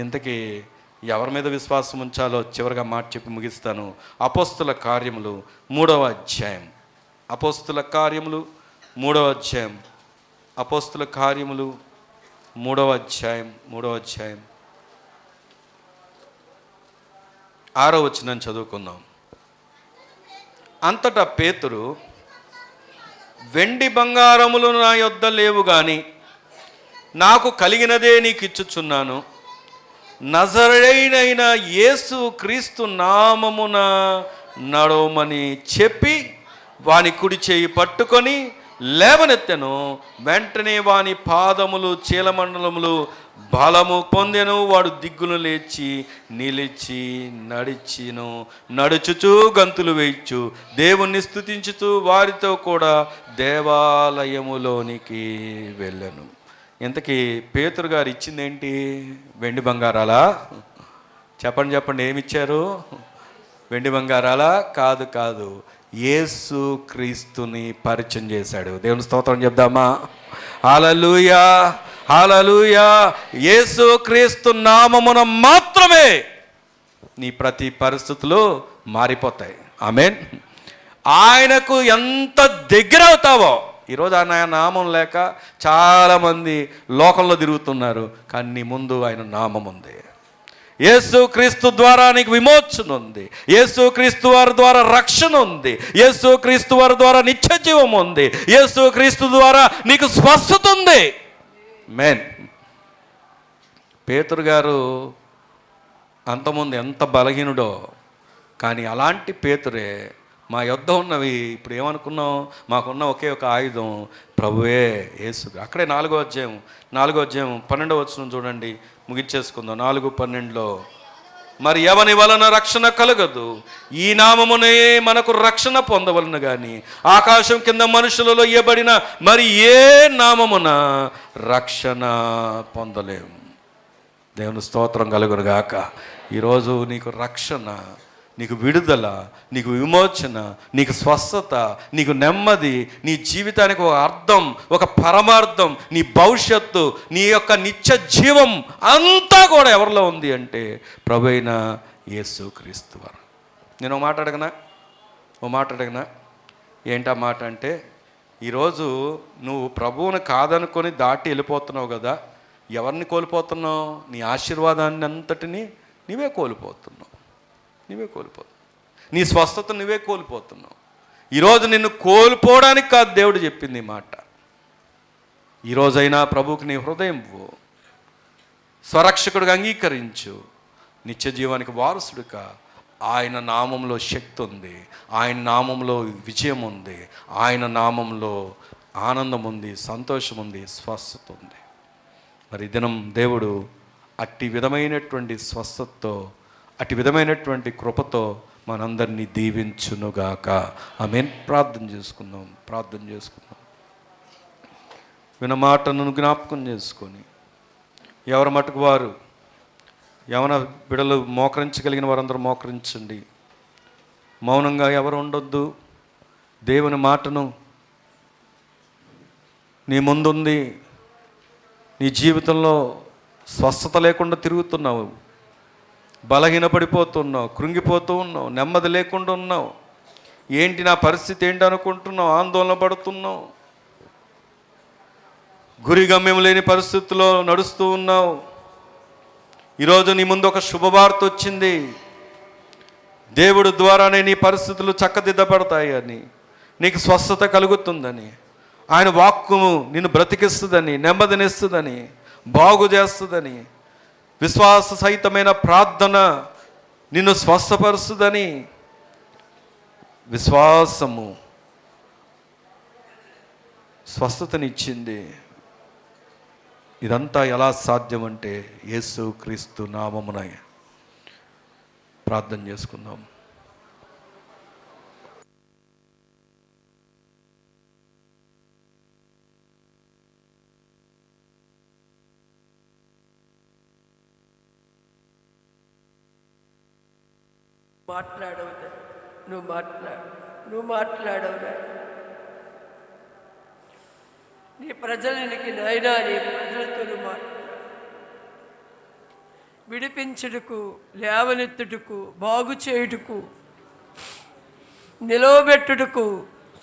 Speaker 1: ఇంతకీ ఎవరి మీద విశ్వాసం ఉంచాలో చివరిగా మాట చెప్పి ముగిస్తాను. అపోస్తుల కార్యములు 3వ అధ్యాయం. అపోస్తుల కార్యములు 3వ అధ్యాయం. అపోస్తుల కార్యములు 3వ అధ్యాయం 6వ వచనం చదువుకుందాం. అంతటా పేతురు, వెండి బంగారములు నా యొద్ద లేవు గాని నాకు కలిగినదే నీకు ఇచ్చుచున్నాను. నజరేయుడైన యేసు క్రీస్తు నామమున నడవమని చెప్పి వాని కుడి చేయి పట్టుకొని లేవనెత్తెను. వెంటనే వాని పాదములు చీలమండలములు బలము పొందెను. వాడు దిగ్గును లేచి నిలిచి నడుచుచూ గంతులు వేయచ్చు దేవుణ్ణి స్తుతించుతూ వారితో కూడా దేవాలయములోనికి వెళ్ళెను. ఇంతకీ పేతురు గారు ఇచ్చిందేంటి? వెండి బంగారాలా? చెప్పండి ఏమిచ్చారు? వెండి బంగారాలా? కాదు, యేసు క్రీస్తుని పరిచయం చేశాడు. దేవుని స్తోత్రం చెప్దామా? హల్లెలూయా, హల్లెలూయా. యేసు క్రీస్తు నామమున మాత్రమే నీ ప్రతి పరిస్థితులు మారిపోతాయి. ఆమేన్. ఆయనకు ఎంత దగ్గర అవుతావో. ఈరోజు ఆయన నామం లేక చాలామంది లోకంలో తిరుగుతున్నారు, కానీ నీ ముందు ఆయన నామం ఉంది. యేసు క్రీస్తు ద్వారా నీకు విమోచన ఉంది. యేసు క్రీస్తు వారి ద్వారా రక్షణ ఉంది. యేసు క్రీస్తు వారి ద్వారా నిత్య జీవం ఉంది. యేసు క్రీస్తు ద్వారా నీకు స్వస్థత ఉంది. మెయిన్ పేతురు గారు అంతకుముందు ఎంత బలహీనుడో, కానీ అలాంటి పేతురే మా యొద్ద ఉన్నవి ఇప్పుడు ఏమనుకున్నాం, మాకున్న ఒకే ఒక ఆయుధం ప్రభువే యేసు. అక్కడే 4వ అధ్యాయం 12వ వచనం చూడండి, ముగించేసుకుందాం. 4:12 మరి ఎవని వలన రక్షణ కలగదు, ఈ నామమునే మనకు రక్షణ పొందవలను కానీ ఆకాశం కింద మనుషులలో ఇయ్యబడిన మరి ఏ నామమున రక్షణ పొందలేము. దేవుని స్తోత్రం కలుగునుగాక. ఈరోజు నీకు రక్షణ, నీకు విడుదల, నీకు విమోచన, నీకు స్వస్థత, నీకు నెమ్మది, నీ జీవితానికి ఒక అర్థం, ఒక పరమార్థం, నీ భవిష్యత్తు, నీ యొక్క నిత్య జీవం అంతా కూడా ఎవరిలో ఉంది అంటే ప్రభువైన యేసు క్రీస్తు వారు. నేను ఓ మాట అడగనా? ఏంటా మాట అంటే, ఈరోజు నువ్వు ప్రభువుని కాదనుకొని దాటి వెళ్ళిపోతున్నావు కదా. ఎవరిని కోల్పోతున్నావు? నీ ఆశీర్వాదాన్ని అంతటిని నీవే కోల్పోతున్నావు. నీ స్వస్థత నువ్వే కోల్పోతున్నావు. ఈరోజు నిన్ను కోల్పోవడానికి కాదు దేవుడు చెప్పింది ఈ మాట. ఈరోజైనా ప్రభువుకి నీ హృదయం స్వరక్షకుడిగా అంగీకరించు. నిత్య జీవానికి వారసుడిగా. ఆయన నామంలో శక్తి ఉంది, ఆయన నామంలో విజయం ఉంది, ఆయన నామంలో ఆనందం ఉంది, సంతోషం ఉంది, స్వస్థత ఉంది. మరి దినం దేవుడు అట్టి విధమైనటువంటి స్వస్థతతో, అట్టి విధమైనటువంటి కృపతో మనందరినీ దీవించునుగాక. ఆమేన్. ప్రార్థన చేసుకుందాం. విన్న మాటను జ్ఞాపకం చేసుకొని ఎవరి మటుకు వారు, యవన బిడలు మోకరించగలిగిన వారందరూ మోకరించండి. మౌనంగా ఎవరు ఉండొద్దు. దేవుని మాటను నీ ముందుంది. నీ జీవితంలో స్వస్థత లేకుండా తిరుగుతున్నావు, బలహీనపడిపోతున్నావు, కృంగిపోతూ ఉన్నావు, నెమ్మది లేకుండా ఉన్నావు. ఏంటి నా పరిస్థితి ఏంటి అనుకుంటున్నావు, ఆందోళన పడుతున్నావు, గురి గమ్యం లేని పరిస్థితుల్లో నడుస్తూ ఉన్నావు. ఈరోజు నీ ముందు ఒక శుభవార్త వచ్చింది. దేవుడు ద్వారానే నీ పరిస్థితులు చక్కదిద్దబడతాయని, నీకు స్వస్థత కలుగుతుందని, ఆయన వాక్కు నిన్ను బ్రతికిస్తుందని, నెమ్మదినిస్తుందని, బాగు చేస్తుందని, విశ్వాస సహితమైన ప్రార్థన నిన్ను స్వస్థపరుస్తుందని, విశ్వాసము స్వస్థతనిచ్చింది. ఇదంతా ఎలా సాధ్యమంటే యేసు క్రీస్తు నామమున. ప్రార్థన చేసుకుందాం.
Speaker 2: నువ్వు మాట్లాడవునా? నీ ప్రజలకి నాయనా, నీ ప్రజలతో విడిపించుటకు, లేవనెత్తుటకు, బాగు చేయుటకు, నిలవబెట్టుటకు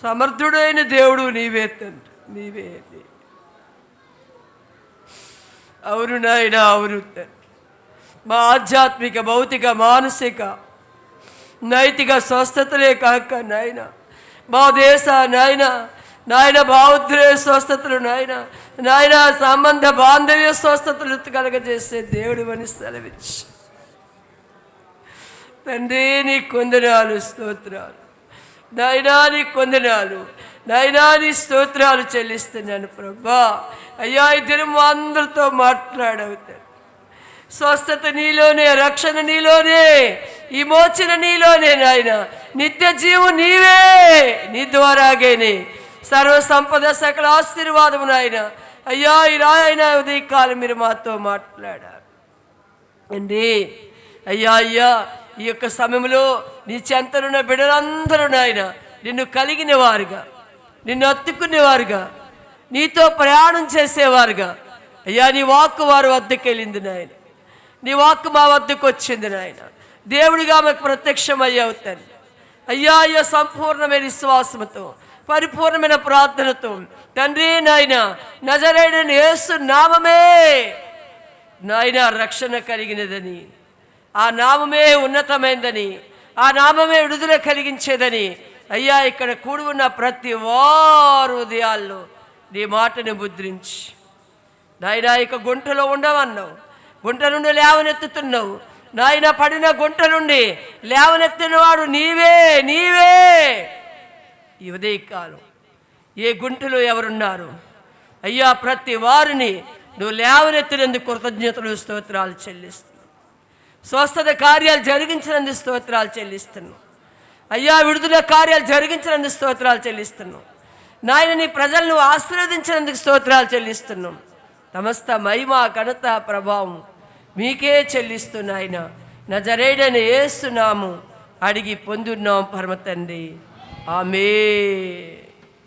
Speaker 2: సమర్థుడైన దేవుడు నీవే తండ్రి, నీవే. అవును నాయన, అవును తండ్రి. మా ఆధ్యాత్మిక, భౌతిక, మానసిక, నైతిక స్వస్థతలే కాక నాయన, మా దేశ నాయన భావోద్రేక స్వస్థతలు నాయన సంబంధ బాంధవ్య స్వస్థతలు కలగజేసే దేవుడు అని సెలవిచ్చి తండ్రి నీ కొందనాలు, స్తోత్రాలు నాయనా, నీ కొందనాలు నాయనా, నీ స్తోత్రాలు చెల్లిస్తున్నాను ప్రభా. అయ్యా, ఈ దినం అందరితో మాట్లాడవుతాను. స్వస్థత నీలోనే, రక్షణ నీలోనే, విమోచన నీలోనే నాయన. నిత్య జీవం నీవే, నీ ద్వారాగేనే సర్వ సంపద, సకల ఆశీర్వాదము నాయన. అయ్యా, ఈ రాయన ఉదయకాలం మీరు మాతో మాట్లాడారు అండి. అయ్యా ఈ యొక్క సమయంలో నీ చెంతనున్న బిడ్డలందరూ నాయన నిన్ను కలిగిన వారుగా, నిన్ను అత్తుకునేవారుగా, నీతో ప్రయాణం చేసేవారుగా. అయ్యా, నీ వాక్కు వారి వద్దకు వెళ్ళింది నాయన, నీ వాక్కు మా వద్దకు వచ్చింది నాయన. దేవుడిగా మాకు ప్రత్యక్షమయ్యావు తండ్రి. అయ్యా సంపూర్ణమైన విశ్వాసంతో, పరిపూర్ణమైన ప్రార్థనతో తండ్రి నాయన నజరేయుడైన యేసు నామమే నాయన రక్షణ కలిగినదని, ఆ నామమే ఉన్నతమైనదని, ఆ నామమే విడుదల కలిగించేదని అయ్యా ఇక్కడ కూడి ఉన్న ప్రతి వారు ఉదయాల్లో నీ మాటను ముద్రించి నాయన ఇక గుంటలో ఉండవన్నావు, గుంట నుండి లేవనెత్తుతున్నావు నాయన. పడిన గుంట నుండి లేవనెత్తినవాడు నీవే. ఈ ఉదయకాలం ఏ గుంటలో ఎవరున్నారు అయ్యా, ప్రతి వారిని నువ్వు లేవనెత్తినందుకు కృతజ్ఞతలు, స్తోత్రాలు చెల్లిస్తున్నావు. స్వస్థత కార్యాలు జరిగించినందుకు స్తోత్రాలు చెల్లిస్తున్నావు అయ్యా. విడుదల కార్యాలు జరిగించినందుకు స్తోత్రాలు చెల్లిస్తున్నావు నాయన. నీ ప్రజలను ఆశీర్వదించినందుకు స్తోత్రాలు చెల్లిస్తున్నాం. సమస్త మహిమ, ఘనత, ప్రభావం మీకే చెల్లిస్తున్నాయన. నజరేయుడైన యేసు నామమున అడిగి పొందున్నాం పరమ తండ్రి. ఆమేన్.